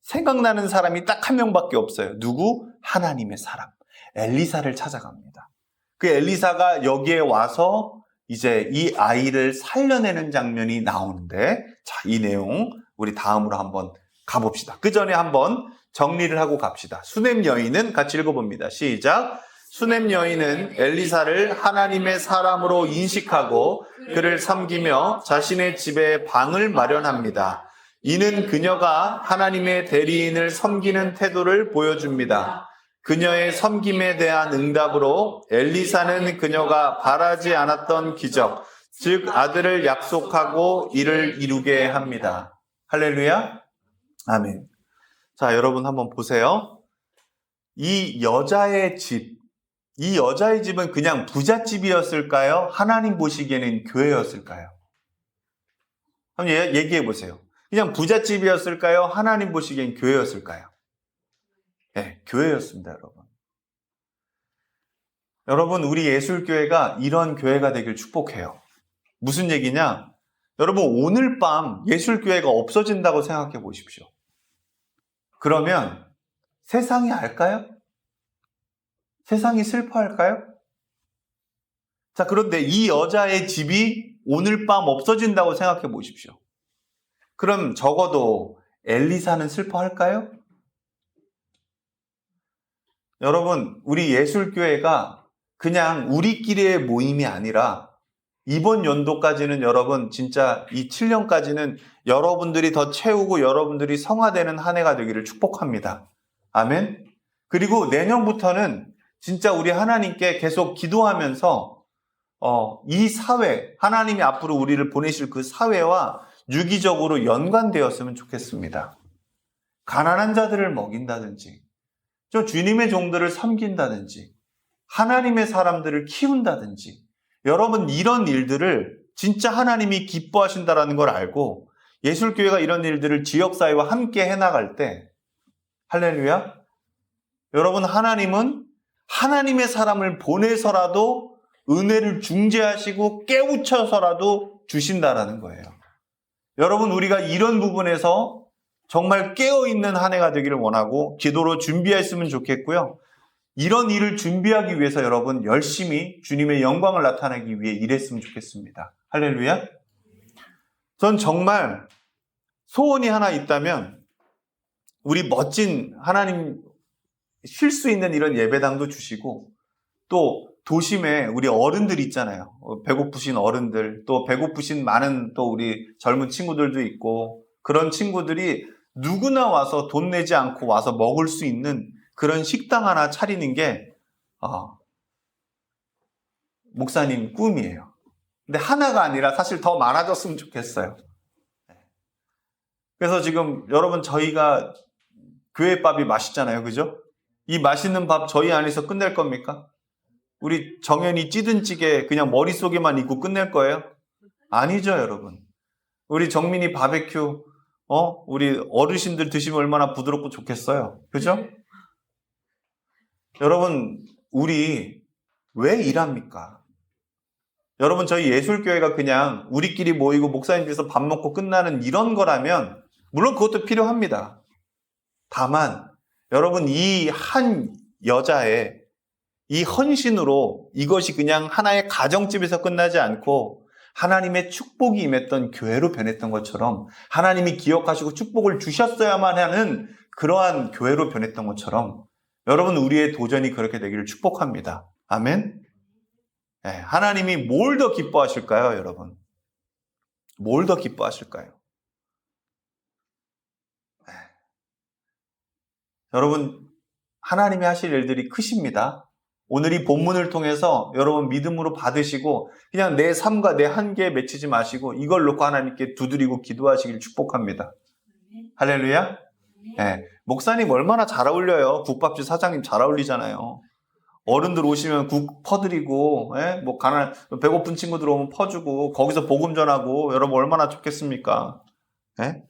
생각나는 사람이 딱 한 명밖에 없어요. 누구? 하나님의 사람. 엘리사를 찾아갑니다. 그 엘리사가 여기에 와서 이제 이 아이를 살려내는 장면이 나오는데, 자, 이 내용 우리 다음으로 한번 가봅시다. 그 전에 한번 정리를 하고 갑시다. 수넴 여인은 같이 읽어봅니다. 시작. 수넴 여인은 엘리사를 하나님의 사람으로 인식하고 그를 섬기며 자신의 집에 방을 마련합니다. 이는 그녀가 하나님의 대리인을 섬기는 태도를 보여줍니다. 그녀의 섬김에 대한 응답으로 엘리사는 그녀가 바라지 않았던 기적, 즉 아들을 약속하고 이를 이루게 합니다. 할렐루야. 아멘. 자, 여러분 한번 보세요. 이 여자의 집은 그냥 부잣집이었을까요? 하나님 보시기에는 교회였을까요? 한번 얘기해 보세요. 그냥 부잣집이었을까요? 하나님 보시기엔 교회였을까요? 네, 교회였습니다, 여러분. 여러분, 우리 예술교회가 이런 교회가 되길 축복해요. 무슨 얘기냐? 여러분, 오늘 밤 예술교회가 없어진다고 생각해 보십시오. 그러면 세상이 알까요? 세상이 슬퍼할까요? 자, 그런데 이 여자의 집이 오늘 밤 없어진다고 생각해 보십시오. 그럼 적어도 엘리사는 슬퍼할까요? 여러분, 우리 예술교회가 그냥 우리끼리의 모임이 아니라 이번 연도까지는 여러분 진짜 이 7년까지는 여러분들이 더 채우고 여러분들이 성화되는 한 해가 되기를 축복합니다. 아멘. 그리고 내년부터는 진짜 우리 하나님께 계속 기도하면서 이 사회, 하나님이 앞으로 우리를 보내실 그 사회와 유기적으로 연관되었으면 좋겠습니다. 가난한 자들을 먹인다든지, 주님의 종들을 섬긴다든지, 하나님의 사람들을 키운다든지, 여러분 이런 일들을 진짜 하나님이 기뻐하신다라는 걸 알고 예술교회가 이런 일들을 지역사회와 함께 해나갈 때, 할렐루야, 여러분 하나님은 하나님의 사람을 보내서라도 은혜를 중재하시고 깨우쳐서라도 주신다라는 거예요. 여러분 우리가 이런 부분에서 정말 깨어있는 한 해가 되기를 원하고 기도로 준비했으면 좋겠고요. 이런 일을 준비하기 위해서 여러분 열심히 주님의 영광을 나타내기 위해 일했으면 좋겠습니다. 할렐루야. 전 정말 소원이 하나 있다면 우리 멋진 하나님 쉴 수 있는 이런 예배당도 주시고 또 도심에 우리 어른들 있잖아요. 배고프신 어른들, 또 배고프신 많은 또 우리 젊은 친구들도 있고 그런 친구들이 누구나 와서 돈 내지 않고 와서 먹을 수 있는 그런 식당 하나 차리는 게 목사님 꿈이에요. 근데 하나가 아니라 사실 더 많아졌으면 좋겠어요. 그래서 지금 여러분 저희가 교회밥이 맛있잖아요. 그죠? 이 맛있는 밥 저희 안에서 끝낼 겁니까? 우리 정연이 찌든 찌개 그냥 머릿속에만 있고 끝낼 거예요? 아니죠, 여러분. 우리 정민이 바베큐, 우리 어르신들 드시면 얼마나 부드럽고 좋겠어요. 그죠? 여러분, 우리 왜 일합니까? 여러분, 저희 예술교회가 그냥 우리끼리 모이고 목사님께서 밥 먹고 끝나는 이런 거라면, 물론 그것도 필요합니다. 다만, 여러분, 이 한 여자의 이 헌신으로 이것이 그냥 하나의 가정집에서 끝나지 않고 하나님의 축복이 임했던 교회로 변했던 것처럼 하나님이 기억하시고 축복을 주셨어야만 하는 그러한 교회로 변했던 것처럼 여러분 우리의 도전이 그렇게 되기를 축복합니다. 아멘. 네, 하나님이 뭘 더 기뻐하실까요, 여러분? 뭘 더 기뻐하실까요? 네. 여러분 하나님이 하실 일들이 크십니다. 오늘 이 본문을 통해서 여러분 믿음으로 받으시고 그냥 내 삶과 내 한계에 맺히지 마시고 이걸 놓고 하나님께 두드리고 기도하시길 축복합니다. 할렐루야. 예, 목사님 얼마나 잘 어울려요. 국밥집 사장님 잘 어울리잖아요. 어른들 오시면 국 퍼드리고, 예? 뭐 배고픈 친구들 오면 퍼주고, 거기서 복음 전하고, 여러분 얼마나 좋겠습니까? 예?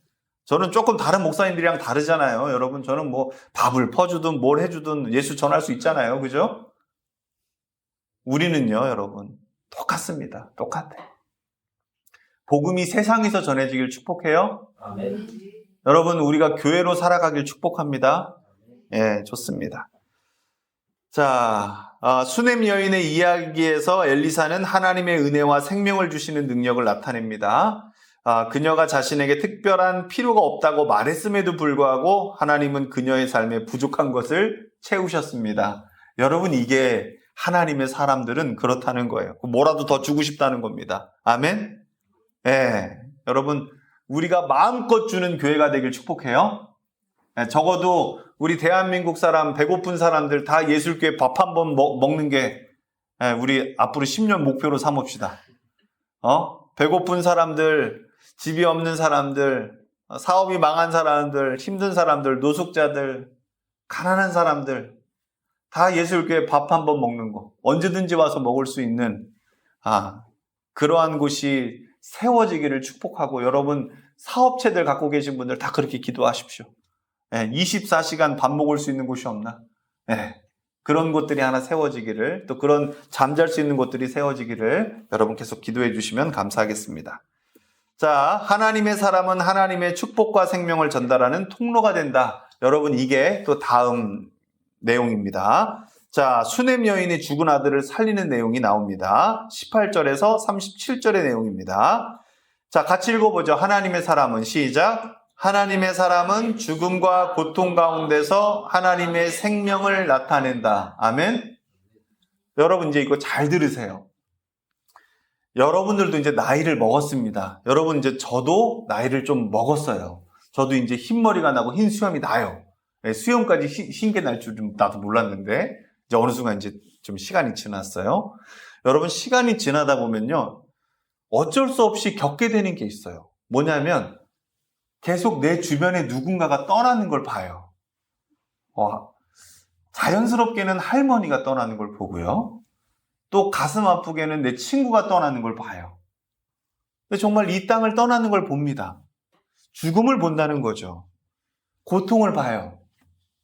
저는 조금 다른 목사님들이랑 다르잖아요. 여러분, 저는 뭐 밥을 퍼주든 뭘 해주든 예수 전할 수 있잖아요. 그죠? 우리는요, 여러분, 똑같습니다. 똑같아요. 복음이 세상에서 전해지길 축복해요.
아멘.
여러분, 우리가 교회로 살아가길 축복합니다. 예, 좋습니다. 자, 수넴 여인의 이야기에서 엘리사는 하나님의 은혜와 생명을 주시는 능력을 나타냅니다. 그녀가 자신에게 특별한 필요가 없다고 말했음에도 불구하고 하나님은 그녀의 삶에 부족한 것을 채우셨습니다. 여러분, 이게 하나님의 사람들은 그렇다는 거예요. 뭐라도 더 주고 싶다는 겁니다. 아멘? 예, 여러분, 우리가 마음껏 주는 교회가 되길 축복해요. 예, 적어도 우리 대한민국 사람, 배고픈 사람들 다 예술교회 밥 한 번 먹는 게 우리 앞으로 10년 목표로 삼읍시다. 배고픈 사람들, 집이 없는 사람들, 사업이 망한 사람들, 힘든 사람들, 노숙자들, 가난한 사람들 다 예술교회 밥 한 번 먹는 거, 언제든지 와서 먹을 수 있는 그러한 곳이 세워지기를 축복하고, 여러분 사업체들 갖고 계신 분들 다 그렇게 기도하십시오. 24시간 밥 먹을 수 있는 곳이 없나? 그런 곳들이 하나 세워지기를, 또 그런 잠잘 수 있는 곳들이 세워지기를 여러분 계속 기도해 주시면 감사하겠습니다. 자, 하나님의 사람은 하나님의 축복과 생명을 전달하는 통로가 된다. 여러분, 이게 또 다음 내용입니다. 자, 수넴 여인이 죽은 아들을 살리는 내용이 나옵니다. 18절에서 37절의 내용입니다. 자, 같이 읽어보죠. 하나님의 사람은, 시작. 하나님의 사람은 죽음과 고통 가운데서 하나님의 생명을 나타낸다. 아멘. 여러분, 이제 이거 잘 들으세요. 여러분들도 이제 나이를 먹었습니다. 여러분, 이제 저도 나이를 좀 먹었어요. 저도 이제 흰머리가 나고 흰 수염이 나요. 수염까지 흰 게 날 줄 나도 몰랐는데, 이제 어느 순간 이제 좀 시간이 지났어요. 여러분, 시간이 지나다 보면요, 어쩔 수 없이 겪게 되는 게 있어요. 뭐냐면, 계속 내 주변에 누군가가 떠나는 걸 봐요. 자연스럽게는 할머니가 떠나는 걸 보고요. 또 가슴 아프게는 내 친구가 떠나는 걸 봐요. 근데 정말 이 땅을 떠나는 걸 봅니다. 죽음을 본다는 거죠. 고통을 봐요.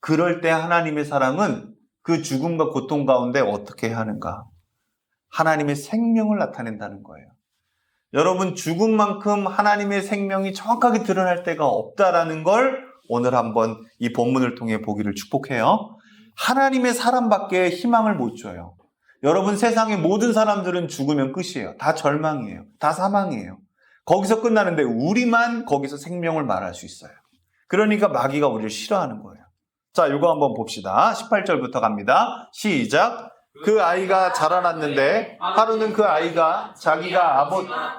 그럴 때 하나님의 사람은 그 죽음과 고통 가운데 어떻게 해야 하는가? 하나님의 생명을 나타낸다는 거예요. 여러분, 죽음만큼 하나님의 생명이 정확하게 드러날 때가 없다라는 걸 오늘 한번 이 본문을 통해 보기를 축복해요. 하나님의 사람밖에 희망을 못 줘요. 여러분, 세상의 모든 사람들은 죽으면 끝이에요. 다 절망이에요. 다 사망이에요. 거기서 끝나는데 우리만 거기서 생명을 말할 수 있어요. 그러니까 마귀가 우리를 싫어하는 거예요. 자, 이거 한번 봅시다. 18절부터 갑니다. 시작. 그 아이가 자라났는데 하루는 그 아이가 자기가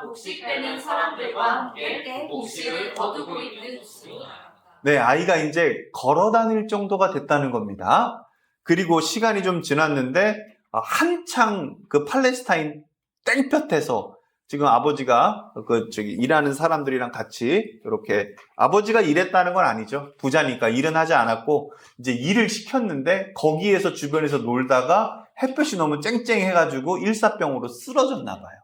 복식되는 사람들과 함께 복식을 거두고 있는
네, 아이가 이제 걸어 다닐 정도가 됐다는 겁니다. 그리고 시간이 좀 지났는데 한창 그 팔레스타인 땡볕에서 지금 아버지가 일하는 사람들이랑 같이 이렇게, 아버지가 일했다는 건 아니죠. 부자니까 일은 하지 않았고 이제 일을 시켰는데 거기에서 주변에서 놀다가 햇볕이 너무 쨍쨍해가지고 일사병으로 쓰러졌나 봐요.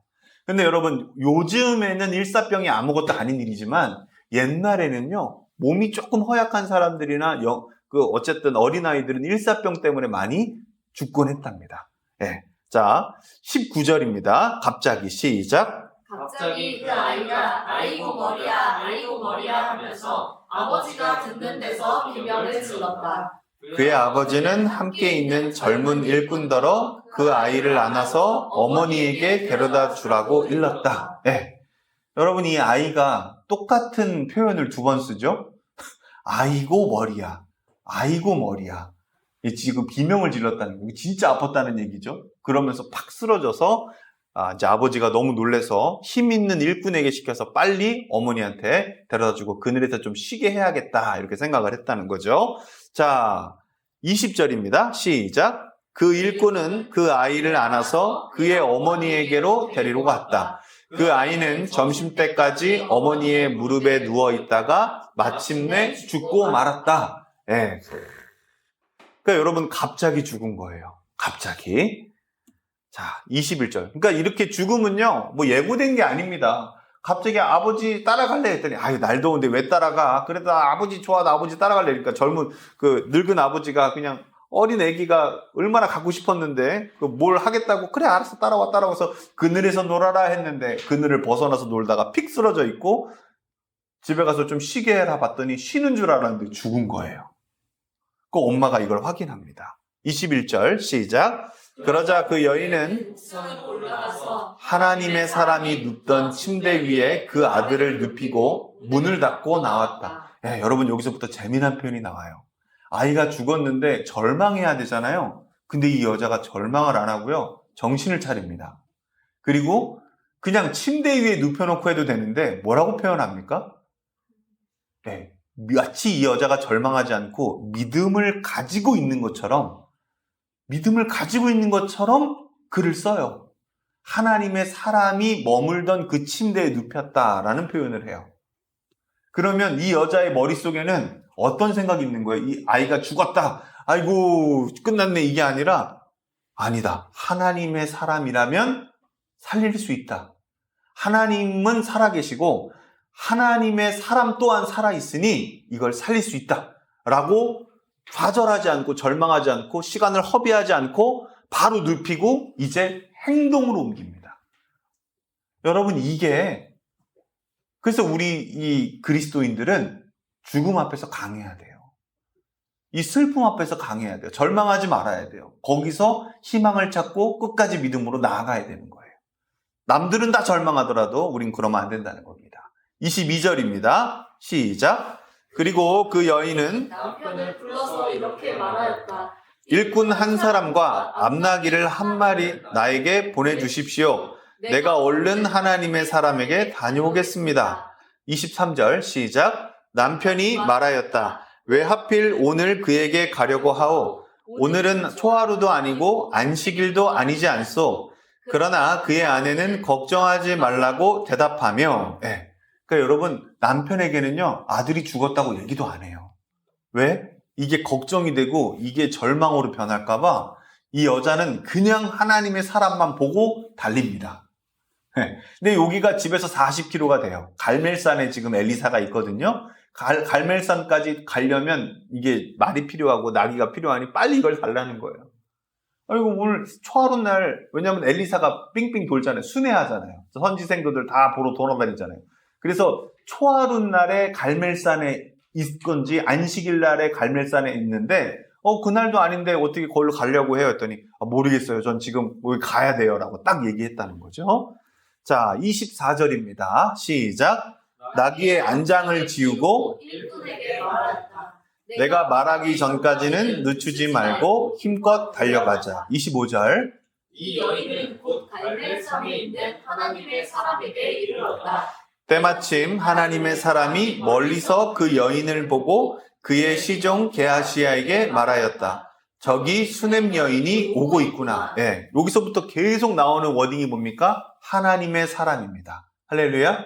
근데 여러분, 요즘에는 일사병이 아무것도 아닌 일이지만 옛날에는요, 몸이 조금 허약한 사람들이나 어쨌든 어린아이들은 일사병 때문에 많이 죽곤 했답니다. 네. 자, 19절입니다. 갑자기 시작.
갑자기 그 아이가 아이고 머리야 아이고 머리야 하면서 아버지가 듣는 데서 비명을 질렀다.
그의 아버지는 함께 있는 젊은 일꾼더러 그 아이를 안아서 어머니에게 데려다 주라고 일렀다. 네. 여러분, 이 아이가 똑같은 표현을 두 번 쓰죠. 아이고 머리야 아이고 머리야. 지금 비명을 질렀다는 거, 진짜 아팠다는 얘기죠. 그러면서 팍 쓰러져서 이제 아버지가 너무 놀래서 힘 있는 일꾼에게 시켜서 빨리 어머니한테 데려다주고 그늘에서 좀 쉬게 해야겠다, 이렇게 생각을 했다는 거죠. 자, 20절입니다. 시작. 그 일꾼은 그 아이를 안아서 그의 어머니에게로 데리러 갔다. 그 아이는 점심때까지 어머니의 무릎에 누워 있다가 마침내 죽고 말았다. 예. 그러니까 여러분 갑자기 죽은 거예요. 갑자기. 자, 21절. 그러니까 이렇게 죽으면요, 뭐 예고된 게 아닙니다. 갑자기 아버지 따라갈래 했더니, 아유, 날 더운데 왜 따라가? 그래도 아버지 좋아, 나 아버지 따라갈래. 그러니까 젊은, 늙은 아버지가 그냥 어린 애기가 얼마나 갖고 싶었는데, 뭘 하겠다고, 그래, 알았어, 따라와서 그늘에서 놀아라 했는데, 그늘을 벗어나서 놀다가 픽 쓰러져 있고, 집에 가서 좀 쉬게 해라 봤더니 쉬는 줄 알았는데 죽은 거예요. 그 엄마가 이걸 확인합니다. 21절, 시작. 그러자 그 여인은
옥상으로 올라가서
하나님의 사람이 눕던 침대 위에 그 아들을 눕히고 문을 닫고 나왔다. 예, 여러분 여기서부터 재미난 표현이 나와요. 아이가 죽었는데 절망해야 되잖아요. 근데 이 여자가 절망을 안 하고요. 정신을 차립니다. 그리고 그냥 침대 위에 눕혀놓고 해도 되는데 뭐라고 표현합니까? 네, 마치 이 여자가 절망하지 않고 믿음을 가지고 있는 것처럼 글을 써요. 하나님의 사람이 머물던 그 침대에 눕혔다라는 표현을 해요. 그러면 이 여자의 머릿속에는 어떤 생각이 있는 거예요? 이 아이가 죽었다. 아이고, 끝났네. 이게 아니라, 아니다. 하나님의 사람이라면 살릴 수 있다. 하나님은 살아계시고, 하나님의 사람 또한 살아있으니 이걸 살릴 수 있다. 라고 좌절하지 않고 절망하지 않고 시간을 허비하지 않고 바로 눕히고 이제 행동으로 옮깁니다. 여러분 그래서 우리 이 그리스도인들은 죽음 앞에서 강해야 돼요. 이 슬픔 앞에서 강해야 돼요. 절망하지 말아야 돼요. 거기서 희망을 찾고 끝까지 믿음으로 나아가야 되는 거예요. 남들은 다 절망하더라도 우린 그러면 안 된다는 겁니다. 22절입니다. 시작. 그리고 그 여인은
남편을 불러서 이렇게 말하였다.
일꾼 한 사람과 암나귀를 한 마리 나에게 보내주십시오. 내가 얼른 하나님의 사람에게 다녀오겠습니다. 23절 시작. 남편이 말하였다. 왜 하필 오늘 그에게 가려고 하오? 오늘은 초하루도 아니고 안식일도 아니지 않소. 그러나 그의 아내는 걱정하지 말라고 대답하며 그러니까 여러분 남편에게는요 아들이 죽었다고 얘기도 안 해요. 왜? 이게 걱정이 되고 이게 절망으로 변할까 봐 이 여자는 그냥 하나님의 사람만 보고 달립니다. 근데 여기가 집에서 40km가 돼요. 갈멜산에 지금 엘리사가 있거든요. 갈멜산까지 가려면 이게 말이 필요하고 나귀가 필요하니 빨리 이걸 달라는 거예요. 아이고 오늘 초하루 날 왜냐하면 엘리사가 삥삥 돌잖아요. 순회하잖아요. 선지생도들 다 보러 돌아다니잖아요. 그래서 초하루 날에 갈멜산에 있건지 안식일 날에 갈멜산에 있는데 그날도 아닌데 어떻게 거기로 가려고 해요 했더니 모르겠어요. 전 지금 거기 가야 돼요 라고 딱 얘기했다는 거죠. 자 24절입니다. 시작. 나귀의 안장을 지우고
일꾼에게 말하였다.
내가 말하기 전까지는 늦추지 말고 힘껏 달려가자. 25절.
이 여인은 곧 갈멜산에 있는 하나님의 사람에게 이르렀다.
때마침 하나님의 사람이 멀리서 그 여인을 보고 그의 시종 게하시야에게 말하였다. 저기 수넴 여인이 오고 있구나. 여기서부터 계속 나오는 워딩이 뭡니까? 하나님의 사람입니다. 할렐루야.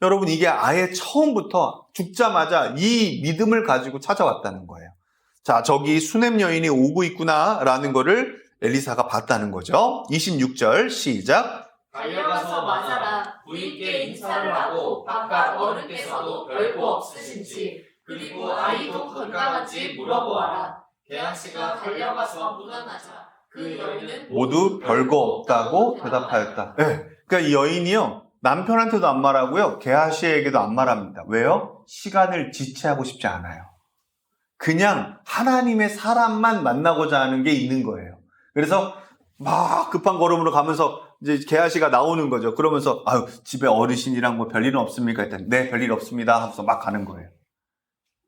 여러분 이게 아예 처음부터 죽자마자 이 믿음을 가지고 찾아왔다는 거예요. 자, 저기 수넴 여인이 오고 있구나 라는 거를 엘리사가 봤다는 거죠. 26절 시작.
달려가서 맞아라. 부인께 인사를 하고 바깥 어른께서도 별거 없으신지 그리고 아이도 건강한지 물어보아라. 게하시가 달려가서 문안하자. 그 여인은
모두 별거 없다고 대답하였다. 그러니까 이 여인이요 남편한테도 안 말하고요 게하시에게도 안 말합니다. 왜요? 시간을 지체하고 싶지 않아요. 그냥 하나님의 사람만 만나고자 하는 게 있는 거예요. 그래서 막 급한 걸음으로 가면서 이제 게하시가 나오는 거죠. 그러면서 아유 집에 어르신이랑 뭐 별일은 없습니까? 했더니 네 별일 없습니다 하면서 막 가는 거예요.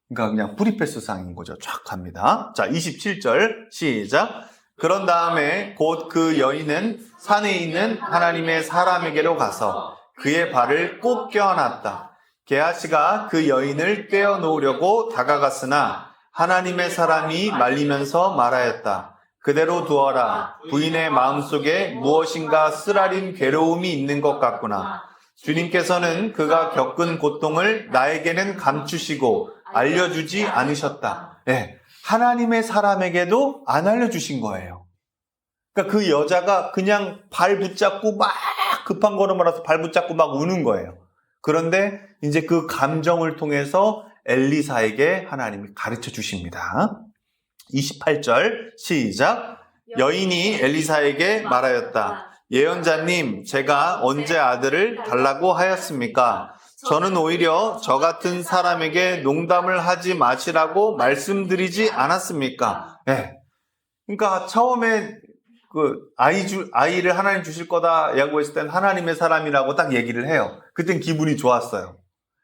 그러니까 그냥 프리패스상인 거죠. 쫙 갑니다. 자 27절 시작. 그런 다음에 곧 그 여인은 산에 있는 하나님의 사람에게로 가서 그의 발을 꼭 껴안았다. 게하시가 그 여인을 떼어놓으려고 다가갔으나 하나님의 사람이 말리면서 말하였다. 그대로 두어라. 부인의 마음속에 무엇인가 쓰라린 괴로움이 있는 것 같구나. 주님께서는 그가 겪은 고통을 나에게는 감추시고 알려주지 않으셨다. 네, 하나님의 사람에게도 안 알려주신 거예요. 그러니까 그 여자가 그냥 발 붙잡고 막 급한 걸음을 해서 발 붙잡고 막 우는 거예요. 그런데 이제 그 감정을 통해서 엘리사에게 하나님이 가르쳐 주십니다. 28절 시작. 여인이 엘리사에게 말하였다. 예언자님, 제가 언제 아들을 달라고 하였습니까? 저는 오히려 저 같은 사람에게 농담을 하지 마시라고 말씀드리지 않았습니까? 네. 그러니까 처음에 아이를 하나님 주실 거다 야구했을 땐 하나님의 사람이라고 딱 얘기를 해요. 그땐 기분이 좋았어요.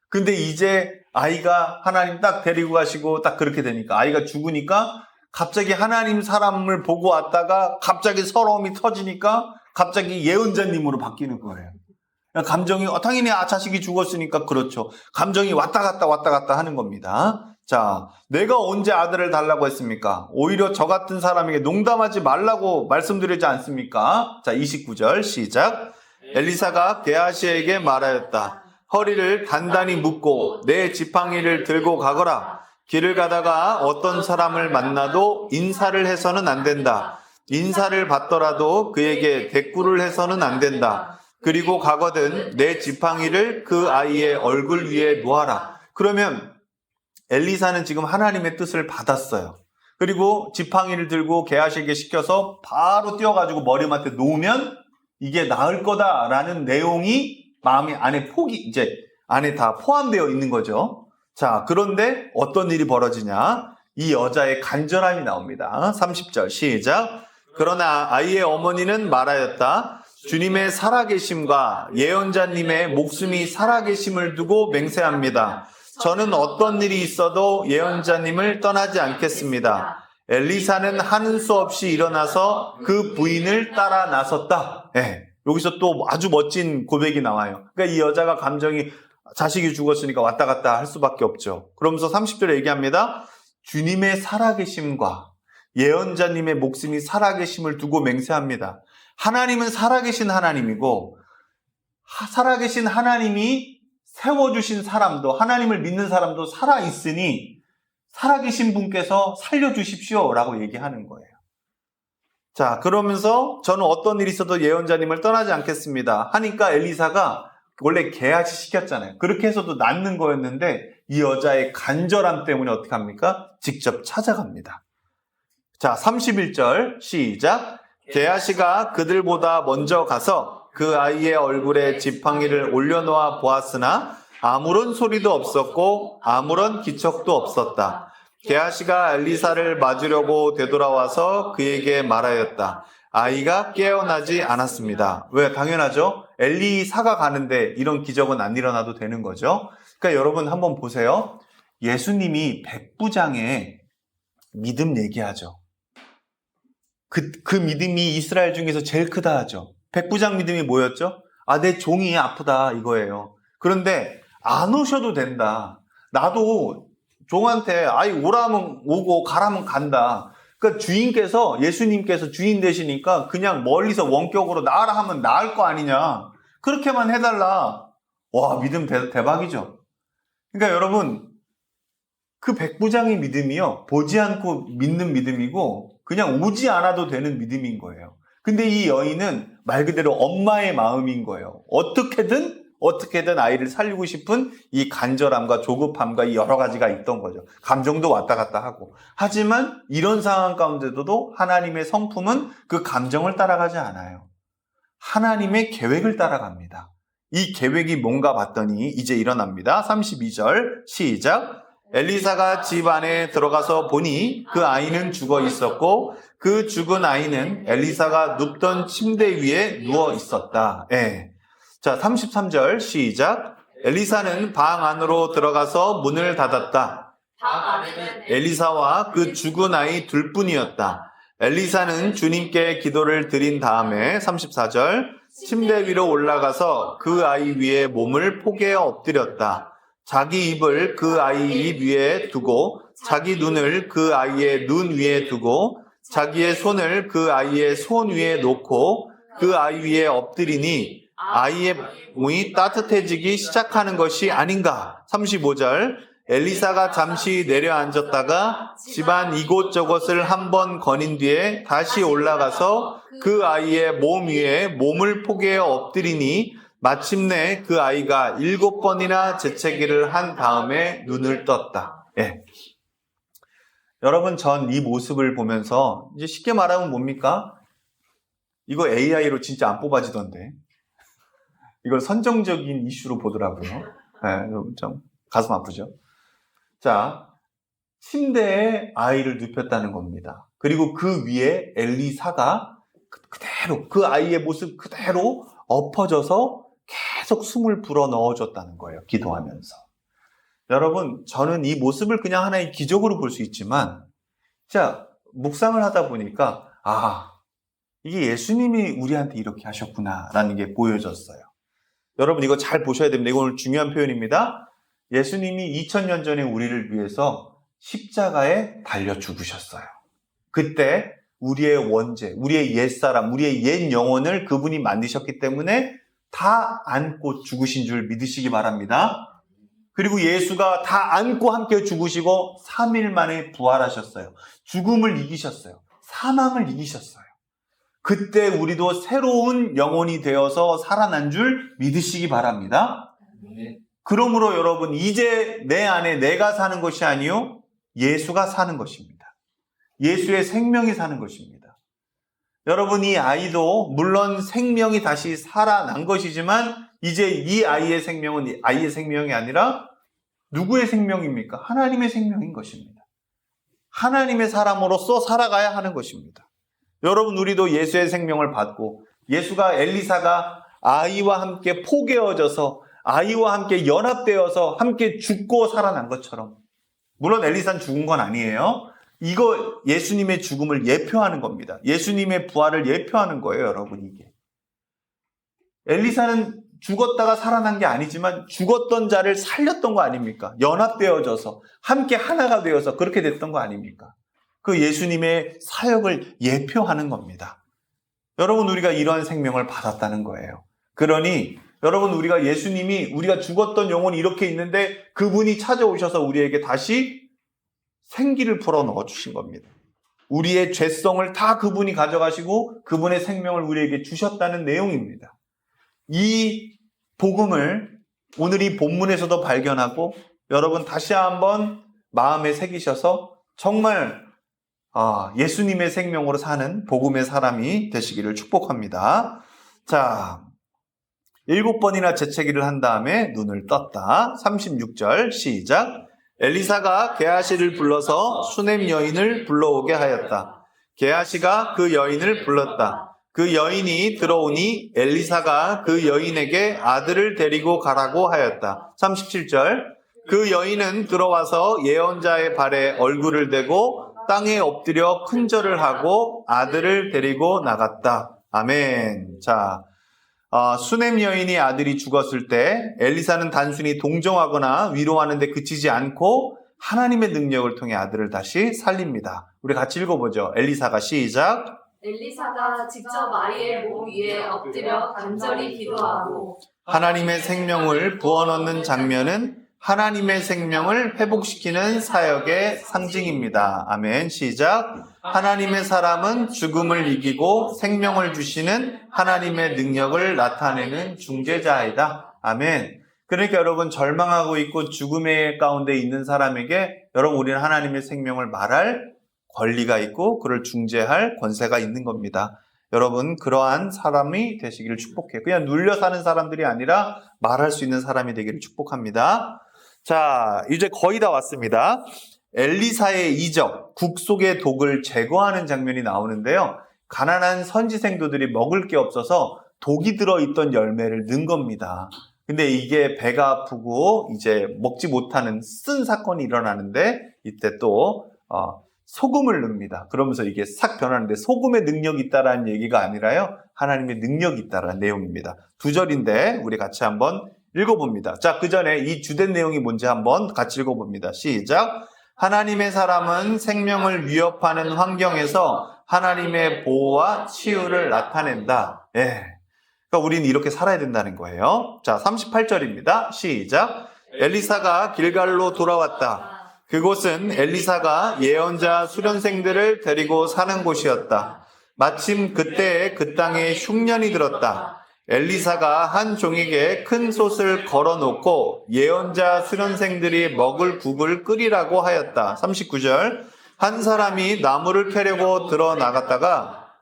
근데 이제 아이가 하나님 딱 데리고 가시고 딱 그렇게 되니까 아이가 죽으니까 갑자기 하나님 사람을 보고 왔다가 갑자기 서러움이 터지니까 갑자기 예언자님으로 바뀌는 거예요. 감정이 당연히 자식이 죽었으니까 그렇죠. 감정이 왔다 갔다 하는 겁니다. 자, 내가 언제 아들을 달라고 했습니까? 오히려 저 같은 사람에게 농담하지 말라고 말씀드리지 않습니까? 자, 29절 시작. 엘리사가 게하시에게 말하였다. 허리를 단단히 묶고 내 지팡이를 들고 가거라. 길을 가다가 어떤 사람을 만나도 인사를 해서는 안 된다. 인사를 받더라도 그에게 대꾸를 해서는 안 된다. 그리고 가거든 내 지팡이를 그 아이의 얼굴 위에 놓아라. 그러면 엘리사는 지금 하나님의 뜻을 받았어요. 그리고 지팡이를 들고 게하시에게 시켜서 바로 뛰어가지고 머리맡에 놓으면 이게 나을 거다라는 내용이 마음이 안에 다 포함되어 있는 거죠. 자, 그런데 어떤 일이 벌어지냐? 이 여자의 간절함이 나옵니다. 30절 시작. 그러나 아이의 어머니는 말하였다. 주님의 살아계심과 예언자님의 목숨이 살아계심을 두고 맹세합니다. 저는 어떤 일이 있어도 예언자님을 떠나지 않겠습니다. 엘리사는 하는 수 없이 일어나서 그 부인을 따라 나섰다. 네, 여기서 또 아주 멋진 고백이 나와요. 그러니까 이 여자가 감정이 자식이 죽었으니까 왔다 갔다 할 수밖에 없죠. 그러면서 30절에 얘기합니다. 주님의 살아계심과 예언자님의 목숨이 살아계심을 두고 맹세합니다. 하나님은 살아계신 하나님이고 살아계신 하나님이 세워주신 사람도 하나님을 믿는 사람도 살아있으니 살아계신 분께서 살려주십시오 라고 얘기하는 거예요. 자, 그러면서 저는 어떤 일이 있어도 예언자님을 떠나지 않겠습니다 하니까 엘리사가 원래 게하시 시켰잖아요. 그렇게 해서도 낫는 거였는데 이 여자의 간절함 때문에 어떻게 합니까? 직접 찾아갑니다. 자, 31절 시작. 게하시가 그들보다 먼저 가서 그 아이의 얼굴에 지팡이를 올려놓아 보았으나 아무런 소리도 없었고 아무런 기척도 없었다. 게하시가 엘리사를 맞으려고 되돌아와서 그에게 말하였다. 아이가 깨어나지 않았습니다. 왜? 당연하죠. 엘리사가 가는데 이런 기적은 안 일어나도 되는 거죠. 그러니까 여러분 한번 보세요. 예수님이 백부장의 믿음 얘기하죠. 그 믿음이 이스라엘 중에서 제일 크다 하죠. 백부장 믿음이 뭐였죠? 내 종이 아프다 이거예요. 그런데 안 오셔도 된다. 나도 종한테 오라면 오고 가라면 간다. 그러니까 주인께서 예수님께서 주인 되시니까 그냥 멀리서 원격으로 나으라 하면 나을 거 아니냐. 그렇게만 해달라. 와, 믿음 대박이죠. 그러니까 여러분 그 백부장의 믿음이요 보지 않고 믿는 믿음이고 그냥 오지 않아도 되는 믿음인 거예요. 근데 이 여인은 말 그대로 엄마의 마음인 거예요. 어떻게든 아이를 살리고 싶은 이 간절함과 조급함과 이 여러 가지가 있던 거죠. 감정도 왔다 갔다 하고. 하지만 이런 상황 가운데도 하나님의 성품은 그 감정을 따라가지 않아요. 하나님의 계획을 따라갑니다. 이 계획이 뭔가 봤더니 이제 일어납니다. 32절 시작. 엘리사가 집 안에 들어가서 보니 그 아이는 죽어 있었고 그 죽은 아이는 엘리사가 눕던 침대 위에 누워 있었다. 예. 자, 33절 시작. 엘리사는 방 안으로 들어가서 문을 닫았다.
방 안에는
엘리사와 그 죽은 아이 둘뿐이었다. 엘리사는 주님께 기도를 드린 다음에 34절 침대 위로 올라가서 그 아이 위에 몸을 포개어 엎드렸다. 자기 입을 그 아이 입 위에 두고 자기 눈을 그 아이의 눈 위에 두고 자기의 손을 그 아이의 손 위에 놓고 그 아이 위에 엎드리니 아이의 몸이 따뜻해지기 시작하는 것이 아닌가. 35절. 엘리사가 잠시 내려앉았다가 집안 이곳저곳을 한번 거닌 뒤에 다시 올라가서 그 아이의 몸 위에 몸을 포개어 엎드리니 마침내 그 아이가 7번이나 재채기를 한 다음에 눈을 떴다. 예. 여러분, 전 이 모습을 보면서 이제 쉽게 말하면 뭡니까? 이거 AI로 진짜 안 뽑아지던데. 이걸 선정적인 이슈로 보더라고요. 네, 좀 가슴 아프죠? 자, 침대에 아이를 눕혔다는 겁니다. 그리고 그 위에 엘리사가 그대로 그 아이의 모습 그대로 엎어져서 계속 숨을 불어 넣어줬다는 거예요. 기도하면서. 여러분, 저는 이 모습을 그냥 하나의 기적으로 볼 수 있지만, 자, 묵상을 하다 보니까, 이게 예수님이 우리한테 이렇게 하셨구나라는 게 보여졌어요. 여러분, 이거 잘 보셔야 됩니다. 이거 오늘 중요한 표현입니다. 예수님이 2000년 전에 우리를 위해서 십자가에 달려 죽으셨어요. 그때 우리의 원죄, 우리의 옛사람, 우리의 옛 영혼을 그분이 만드셨기 때문에 다 안고 죽으신 줄 믿으시기 바랍니다. 그리고 예수가 다 안고 함께 죽으시고 3일 만에 부활하셨어요. 죽음을 이기셨어요. 사망을 이기셨어요. 그때 우리도 새로운 영혼이 되어서 살아난 줄 믿으시기 바랍니다. 그러므로 여러분, 이제 내 안에 내가 사는 것이 아니요 예수가 사는 것입니다. 예수의 생명이 사는 것입니다. 여러분, 이 아이도 물론 생명이 다시 살아난 것이지만 이제 이 아이의 생명은 아이의 생명이 아니라 누구의 생명입니까? 하나님의 생명인 것입니다. 하나님의 사람으로서 살아가야 하는 것입니다. 여러분, 우리도 예수의 생명을 받고 예수가 엘리사가 아이와 함께 포개어져서 아이와 함께 연합되어서 함께 죽고 살아난 것처럼, 물론 엘리사는 죽은 건 아니에요. 이거 예수님의 죽음을 예표하는 겁니다. 예수님의 부활을 예표하는 거예요, 여러분. 이게 엘리사는 죽었다가 살아난 게 아니지만 죽었던 자를 살렸던 거 아닙니까? 연합되어져서 함께 하나가 되어서 그렇게 됐던 거 아닙니까? 그 예수님의 사역을 예표하는 겁니다. 여러분, 우리가 이러한 생명을 받았다는 거예요. 그러니 여러분, 우리가 죽었던 영혼이 이렇게 있는데 그분이 찾아오셔서 우리에게 다시 생기를 불어 넣어주신 겁니다. 우리의 죄성을 다 그분이 가져가시고 그분의 생명을 우리에게 주셨다는 내용입니다. 이 복음을 오늘 이 본문에서도 발견하고 여러분 다시 한번 마음에 새기셔서 정말 예수님의 생명으로 사는 복음의 사람이 되시기를 축복합니다. 자, 7번이나 재채기를 한 다음에 눈을 떴다. 36절 시작. 엘리사가 게하시를 불러서 수넴 여인을 불러오게 하였다. 게하시가 그 여인을 불렀다. 그 여인이 들어오니 엘리사가 그 여인에게 아들을 데리고 가라고 하였다. 37절. 그 여인은 들어와서 예언자의 발에 얼굴을 대고 땅에 엎드려 큰절을 하고 아들을 데리고 나갔다. 아멘. 자, 수넴 여인이 아들이 죽었을 때 엘리사는 단순히 동정하거나 위로하는 데 그치지 않고 하나님의 능력을 통해 아들을 다시 살립니다. 우리 같이 읽어보죠. 엘리사가 시작.
엘리사가 직접 아이의 몸 위에 엎드려 간절히 기도하고
하나님의 생명을 부어넣는 장면은 하나님의 생명을 회복시키는 사역의 상징입니다. 아멘. 시작. 하나님의 사람은 죽음을 이기고 생명을 주시는 하나님의 능력을 나타내는 중재자이다. 아멘. 그러니까 여러분, 절망하고 있고 죽음의 가운데 있는 사람에게 여러분, 우리는 하나님의 생명을 말할 권리가 있고 그를 중재할 권세가 있는 겁니다. 여러분, 그러한 사람이 되시기를 축복해요. 그냥 눌려 사는 사람들이 아니라 말할 수 있는 사람이 되기를 축복합니다. 자, 이제 거의 다 왔습니다. 엘리사의 이적, 국 속의 독을 제거하는 장면이 나오는데요. 가난한 선지생도들이 먹을 게 없어서 독이 들어있던 열매를 넣은 겁니다. 근데 이게 배가 아프고 이제 먹지 못하는 쓴 사건이 일어나는데 이때 또 소금을 넣습니다. 그러면서 이게 싹 변하는데 소금의 능력이 있다라는 얘기가 아니라요. 하나님의 능력이 있다라는 내용입니다. 2절인데 우리 같이 한번 읽어봅니다. 자, 그 전에 이 주된 내용이 뭔지 한번 같이 읽어봅니다. 시작. 하나님의 사람은 생명을 위협하는 환경에서 하나님의 보호와 치유를 나타낸다. 예. 그러니까 우리는 이렇게 살아야 된다는 거예요. 자, 38절입니다. 시작. 엘리사가 길갈로 돌아왔다. 그곳은 엘리사가 예언자 수련생들을 데리고 사는 곳이었다. 마침 그때에 그 땅에 흉년이 들었다. 엘리사가 한 종에게 큰 솥을 걸어놓고 예언자 수련생들이 먹을 국을 끓이라고 하였다. 39절. 한 사람이 나무를 캐려고 들어나갔다가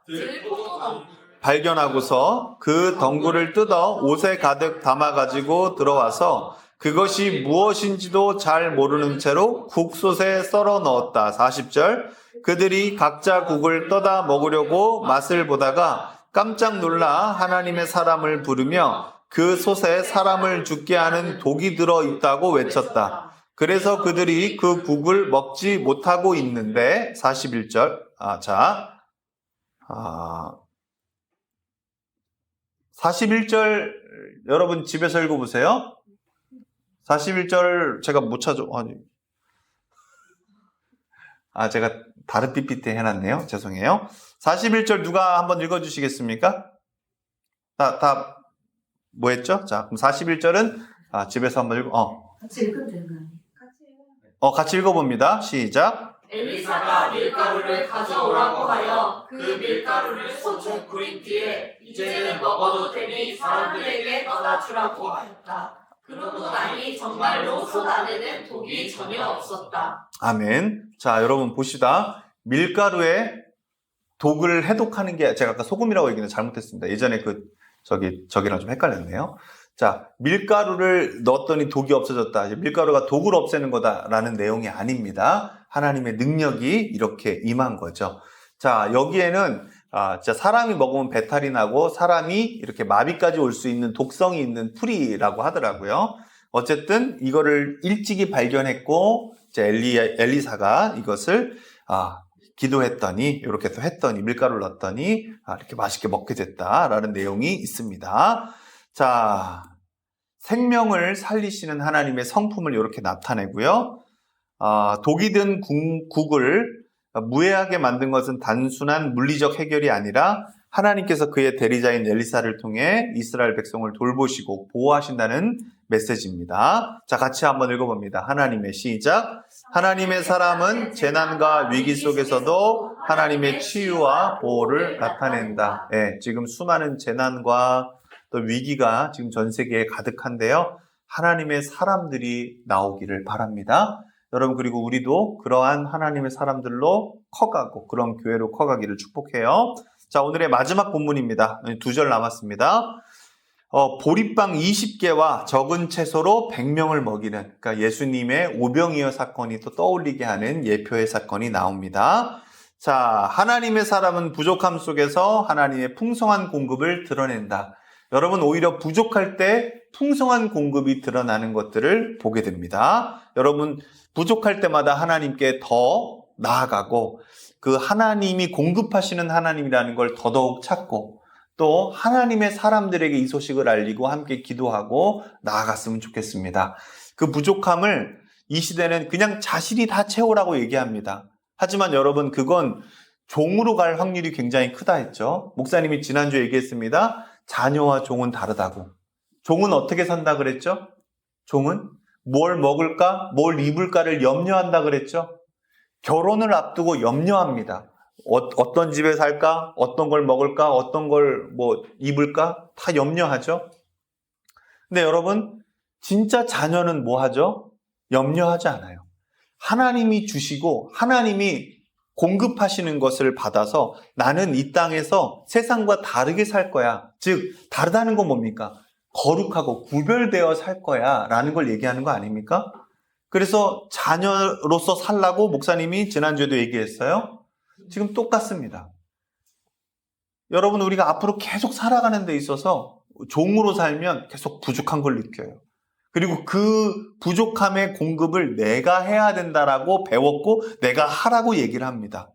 발견하고서 그 덩굴을 뜯어 옷에 가득 담아가지고 들어와서 그것이 무엇인지도 잘 모르는 채로 국솥에 썰어 넣었다. 40절. 그들이 각자 국을 떠다 먹으려고 맛을 보다가 깜짝 놀라 하나님의 사람을 부르며 그 솥에 사람을 죽게 하는 독이 들어 있다고 외쳤다. 그래서 그들이 그 국을 먹지 못하고 있는데 41절. 41절 여러분 집에서 읽어보세요. 41절 제가 못 찾아. 제가 다른 PPT 해놨네요. 죄송해요. 41절 누가 한번 읽어주시겠습니까? 다 뭐 했죠? 자, 그럼 41절은 집에서 한번
같이 읽으면 되는 거 아니에요?
같이 읽어봅니다. 시작.
엘리사가 밀가루를 가져오라고 하여 그 밀가루를 솥에 끓인 뒤에 이제는 먹어도 되니 사람들에게 떠다주라고 하였다. 그러고 나니 정말로 솥 안에는 독이 전혀 없었다.
아멘. 자, 여러분 보시다. 밀가루에 독을 해독하는 게 제가 아까 소금이라고 얘기는 잘못했습니다. 예전에 저기랑 좀 헷갈렸네요. 자, 밀가루를 넣었더니 독이 없어졌다. 이제 밀가루가 독을 없애는 거다라는 내용이 아닙니다. 하나님의 능력이 이렇게 임한 거죠. 자, 여기에는 진짜 사람이 먹으면 배탈이 나고 사람이 이렇게 마비까지 올 수 있는 독성이 있는 풀이라고 하더라고요. 어쨌든 이거를 일찍이 발견했고 이제 엘리사가 이것을 기도했더니 이렇게 또 했더니 밀가루를 넣었더니 이렇게 맛있게 먹게 됐다라는 내용이 있습니다. 자, 생명을 살리시는 하나님의 성품을 이렇게 나타내고요. 독이 든 국을 무해하게 만든 것은 단순한 물리적 해결이 아니라 하나님께서 그의 대리자인 엘리사를 통해 이스라엘 백성을 돌보시고 보호하신다는 메시지입니다. 자, 같이 한번 읽어봅니다. 하나님의 시작. 하나님의 사람은 재난과 위기 속에서도 하나님의 치유와 보호를 나타낸다. 네, 지금 수많은 재난과 또 위기가 지금 전 세계에 가득한데요. 하나님의 사람들이 나오기를 바랍니다. 여러분, 그리고 우리도 그러한 하나님의 사람들로 커가고 그런 교회로 커가기를 축복해요. 자, 오늘의 마지막 본문입니다. 2절 남았습니다. 보리빵 20개와 적은 채소로 100명을 먹이는, 그러니까 예수님의 오병이어 사건이 또 떠올리게 하는 예표의 사건이 나옵니다. 자, 하나님의 사람은 부족함 속에서 하나님의 풍성한 공급을 드러낸다. 여러분, 오히려 부족할 때 풍성한 공급이 드러나는 것들을 보게 됩니다. 여러분, 부족할 때마다 하나님께 더 나아가고 그 하나님이 공급하시는 하나님이라는 걸 더더욱 찾고 또 하나님의 사람들에게 이 소식을 알리고 함께 기도하고 나아갔으면 좋겠습니다. 그 부족함을 이 시대는 그냥 자신이 다 채우라고 얘기합니다. 하지만 여러분, 그건 종으로 갈 확률이 굉장히 크다 했죠. 목사님이 지난주에 얘기했습니다. 자녀와 종은 다르다고. 종은 어떻게 산다 그랬죠? 종은 뭘 먹을까, 뭘 입을까를 염려한다 그랬죠? 결혼을 앞두고 염려합니다. 어떤 집에 살까, 어떤 걸 먹을까, 어떤 걸 입을까 다 염려하죠. 근데 여러분, 진짜 자녀는 뭐 하죠? 염려하지 않아요. 하나님이 주시고 하나님이 공급하시는 것을 받아서 나는 이 땅에서 세상과 다르게 살 거야. 즉, 다르다는 건 뭡니까? 거룩하고 구별되어 살 거야 라는 걸 얘기하는 거 아닙니까? 그래서 자녀로서 살라고 목사님이 지난주에도 얘기했어요. 지금 똑같습니다. 여러분, 우리가 앞으로 계속 살아가는 데 있어서 종으로 살면 계속 부족한 걸 느껴요. 그리고 그 부족함의 공급을 내가 해야 된다라고 배웠고 내가 하라고 얘기를 합니다.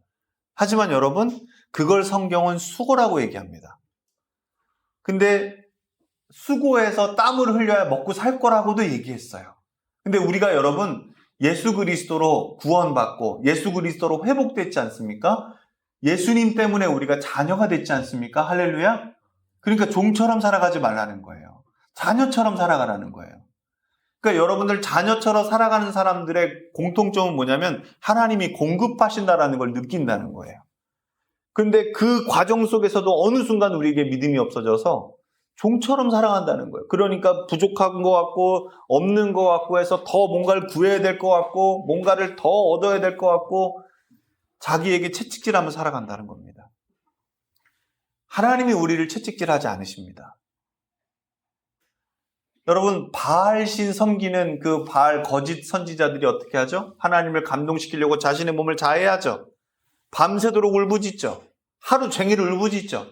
하지만 여러분, 그걸 성경은 수고라고 얘기합니다. 근데 수고해서 땀을 흘려야 먹고 살 거라고도 얘기했어요. 근데 우리가 여러분, 예수 그리스도로 구원받고 예수 그리스도로 회복됐지 않습니까? 예수님 때문에 우리가 자녀가 됐지 않습니까? 할렐루야. 그러니까 종처럼 살아가지 말라는 거예요. 자녀처럼 살아가라는 거예요. 그러니까 여러분들 자녀처럼 살아가는 사람들의 공통점은 뭐냐면 하나님이 공급하신다라는 걸 느낀다는 거예요. 근데 그 과정 속에서도 어느 순간 우리에게 믿음이 없어져서 종처럼 살아간다는 거예요. 그러니까 부족한 것 같고 없는 것 같고 해서 더 뭔가를 구해야 될 것 같고 뭔가를 더 얻어야 될 것 같고 자기에게 채찍질하며 살아간다는 겁니다. 하나님이 우리를 채찍질하지 않으십니다. 여러분, 바알신 섬기는 그 바알 거짓 선지자들이 어떻게 하죠? 하나님을 감동시키려고 자신의 몸을 자해하죠. 밤새도록 울부짖죠. 하루 종일 울부짖죠.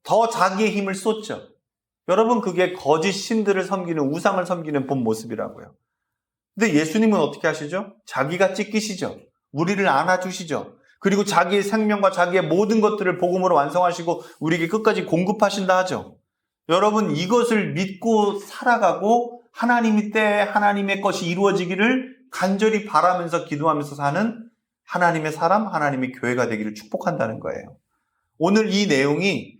더 자기의 힘을 쏟죠. 여러분, 그게 거짓 신들을 섬기는, 우상을 섬기는 본 모습이라고요. 근데 예수님은 어떻게 하시죠? 자기가 찢기시죠. 우리를 안아주시죠. 그리고 자기의 생명과 자기의 모든 것들을 복음으로 완성하시고 우리에게 끝까지 공급하신다 하죠. 여러분, 이것을 믿고 살아가고 하나님의 때에 하나님의 것이 이루어지기를 간절히 바라면서 기도하면서 사는 하나님의 사람, 하나님의 교회가 되기를 축복한다는 거예요. 오늘 이 내용이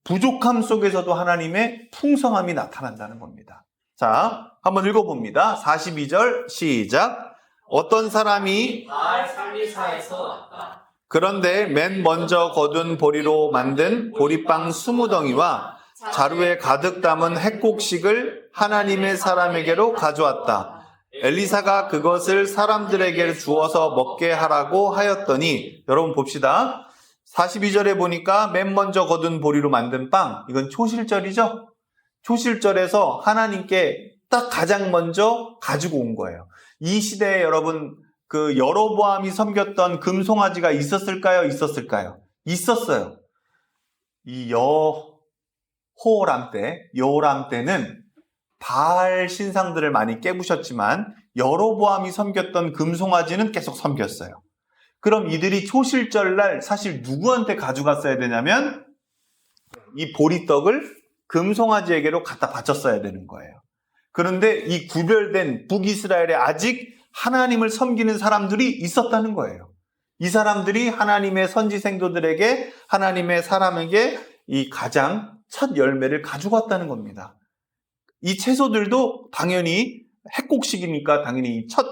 부족함 속에서도 하나님의 풍성함이 나타난다는 겁니다. 자, 한번 읽어봅니다. 42절 시작. 어떤 사람이
바알 살리사에서 왔다.
그런데 맨 먼저 거둔 보리로 만든 보리빵 20덩이와 자루에 가득 담은 핵곡식을 하나님의 사람에게로 가져왔다. 엘리사가 그것을 사람들에게 주어서 먹게 하라고 하였더니, 여러분 봅시다. 42절에 보니까 맨 먼저 거둔 보리로 만든 빵, 이건 초실절이죠? 초실절에서 하나님께 딱 가장 먼저 가지고 온 거예요. 이 시대에 여러분, 그 여로보암이 섬겼던 금송아지가 있었을까요? 있었을까요? 있었어요. 이 여호람 때는 바알 신상들을 많이 깨부셨지만 여로보암이 섬겼던 금송아지는 계속 섬겼어요. 그럼 이들이 초실절날 사실 누구한테 가져갔어야 되냐면 이 보리떡을 금송아지에게로 갖다 바쳤어야 되는 거예요. 그런데 이 구별된 북이스라엘에 아직 하나님을 섬기는 사람들이 있었다는 거예요. 이 사람들이 하나님의 선지 생도들에게, 하나님의 사람에게 이 가장 첫 열매를 가져갔다는 겁니다. 이 채소들도 당연히 핵곡식이니까 당연히 첫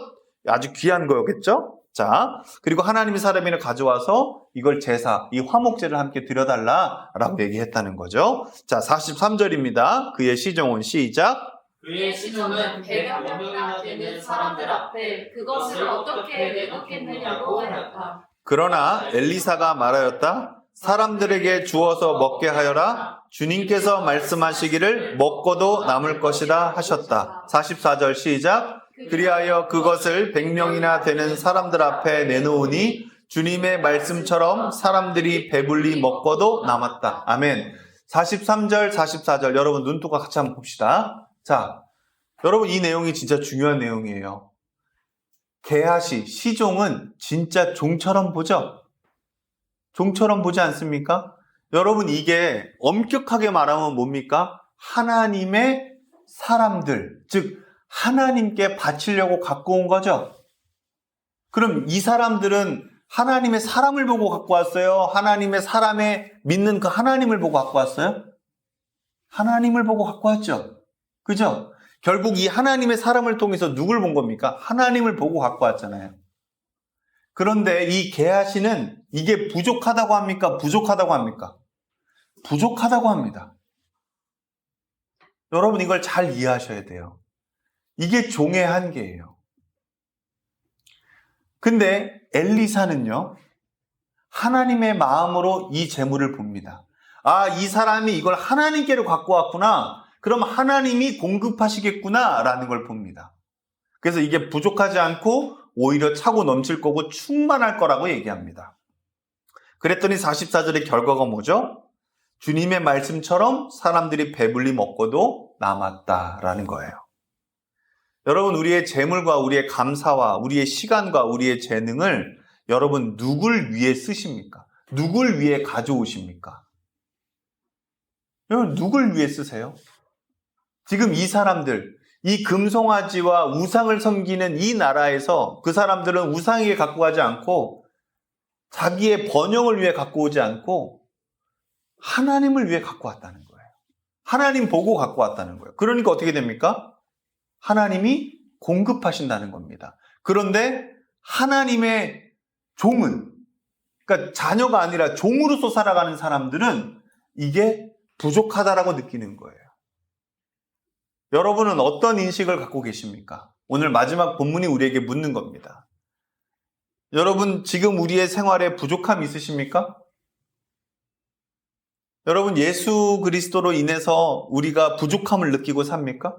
아주 귀한 거였겠죠? 자, 그리고 하나님의 사람을 가져와서 이걸 제사, 이 화목제를 함께 드려달라라고 얘기했다는 거죠. 자, 43절입니다. 그의 시종은 시작.
그의 시종은 100여 명이나 되는 사람들 앞에 그것을 어떻게 내놓겠느냐고 하였다.
그러나 엘리사가 말하였다. 사람들에게 주어서 먹게 하여라. 주님께서 말씀하시기를 먹고도 남을 것이다 하셨다. 44절 시작. 그리하여 그것을 100명이나 되는 사람들 앞에 내놓으니 주님의 말씀처럼 사람들이 배불리 먹고도 남았다. 아멘. 43절, 44절 여러분 눈뜨고 같이 한번 봅시다. 자, 여러분 이 내용이 진짜 중요한 내용이에요. 게하시, 시종은 진짜 종처럼 보죠? 종처럼 보지 않습니까? 여러분 이게 엄격하게 말하면 뭡니까? 하나님의 사람들, 즉 하나님께 바치려고 갖고 온 거죠? 그럼 이 사람들은 하나님의 사람을 보고 갖고 왔어요? 하나님의 사람의 믿는 그 하나님을 보고 갖고 왔어요? 하나님을 보고 갖고 왔죠? 그죠? 결국 이 하나님의 사람을 통해서 누굴 본 겁니까? 하나님을 보고 갖고 왔잖아요. 그런데 이 게하시는 이게 부족하다고 합니까? 부족하다고 합니까? 부족하다고 합니다. 여러분 이걸 잘 이해하셔야 돼요. 이게 종의 한계예요. 근데 엘리사는요, 하나님의 마음으로 이 재물을 봅니다. 아, 이 사람이 이걸 하나님께로 갖고 왔구나. 그럼 하나님이 공급하시겠구나 라는 걸 봅니다. 그래서 이게 부족하지 않고 오히려 차고 넘칠 거고 충만할 거라고 얘기합니다. 그랬더니 44절의 결과가 뭐죠? 주님의 말씀처럼 사람들이 배불리 먹고도 남았다라는 거예요. 여러분 우리의 재물과 우리의 감사와 우리의 시간과 우리의 재능을 여러분 누굴 위해 쓰십니까? 누굴 위해 가져오십니까? 여러분 누굴 위해 쓰세요? 지금 이 사람들, 이 금송아지와 우상을 섬기는 이 나라에서 그 사람들은 우상에게 갖고 가지 않고 자기의 번영을 위해 갖고 오지 않고 하나님을 위해 갖고 왔다는 거예요. 하나님 보고 갖고 왔다는 거예요. 그러니까 어떻게 됩니까? 하나님이 공급하신다는 겁니다. 그런데 하나님의 종은, 그러니까 자녀가 아니라 종으로서 살아가는 사람들은 이게 부족하다라고 느끼는 거예요. 여러분은 어떤 인식을 갖고 계십니까? 오늘 마지막 본문이 우리에게 묻는 겁니다. 여러분, 지금 우리의 생활에 부족함이 있으십니까? 여러분, 예수 그리스도로 인해서 우리가 부족함을 느끼고 삽니까?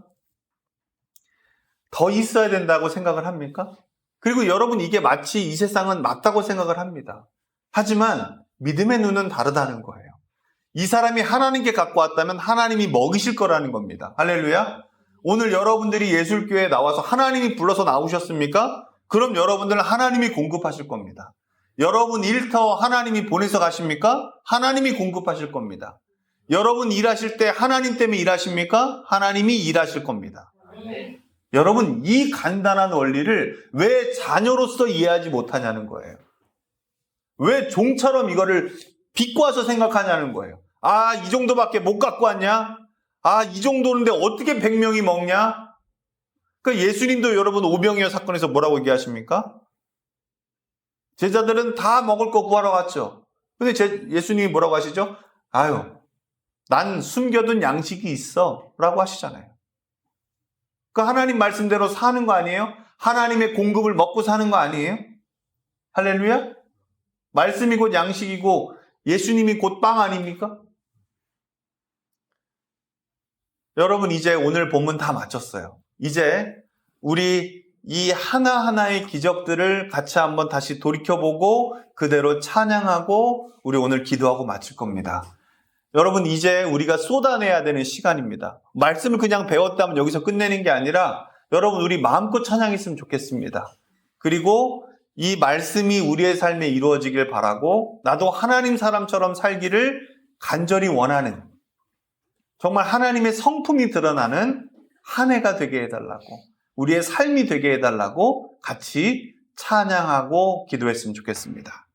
더 있어야 된다고 생각을 합니까? 그리고 여러분, 이게 마치 이 세상은 맞다고 생각을 합니다. 하지만 믿음의 눈은 다르다는 거예요. 이 사람이 하나님께 갖고 왔다면 하나님이 먹이실 거라는 겁니다. 할렐루야. 오늘 여러분들이 예술교회에 나와서 하나님이 불러서 나오셨습니까? 그럼 여러분들은 하나님이 공급하실 겁니다. 여러분 일터 하나님이 보내서 가십니까? 하나님이 공급하실 겁니다. 여러분 일하실 때 하나님 때문에 일하십니까? 하나님이 일하실 겁니다. 여러분, 이 간단한 원리를 왜 자녀로서 이해하지 못하냐는 거예요. 왜 종처럼 이거를 비꼬아서 생각하냐는 거예요. 아, 이 정도밖에 못 갖고 왔냐? 아, 이 정도인데 어떻게 100명이 먹냐? 그러니까 예수님도 여러분 오병이어 사건에서 뭐라고 얘기하십니까? 제자들은 다 먹을 거 구하러 갔죠. 근데 예수님이 뭐라고 하시죠? 아유, 난 숨겨둔 양식이 있어 라고 하시잖아요. 그러니까 하나님 말씀대로 사는 거 아니에요? 하나님의 공급을 먹고 사는 거 아니에요? 할렐루야? 말씀이 곧 양식이고 예수님이 곧 빵 아닙니까? 여러분, 이제 오늘 본문 다 마쳤어요. 이제 우리 이 하나하나의 기적들을 같이 한번 다시 돌이켜보고 그대로 찬양하고 우리 오늘 기도하고 마칠 겁니다. 여러분, 이제 우리가 쏟아내야 되는 시간입니다. 말씀을 그냥 배웠다면 여기서 끝내는 게 아니라 여러분, 우리 마음껏 찬양했으면 좋겠습니다. 그리고 이 말씀이 우리의 삶에 이루어지길 바라고 나도 하나님 사람처럼 살기를 간절히 원하는, 정말 하나님의 성품이 드러나는 한 해가 되게 해달라고, 우리의 삶이 되게 해달라고 같이 찬양하고 기도했으면 좋겠습니다.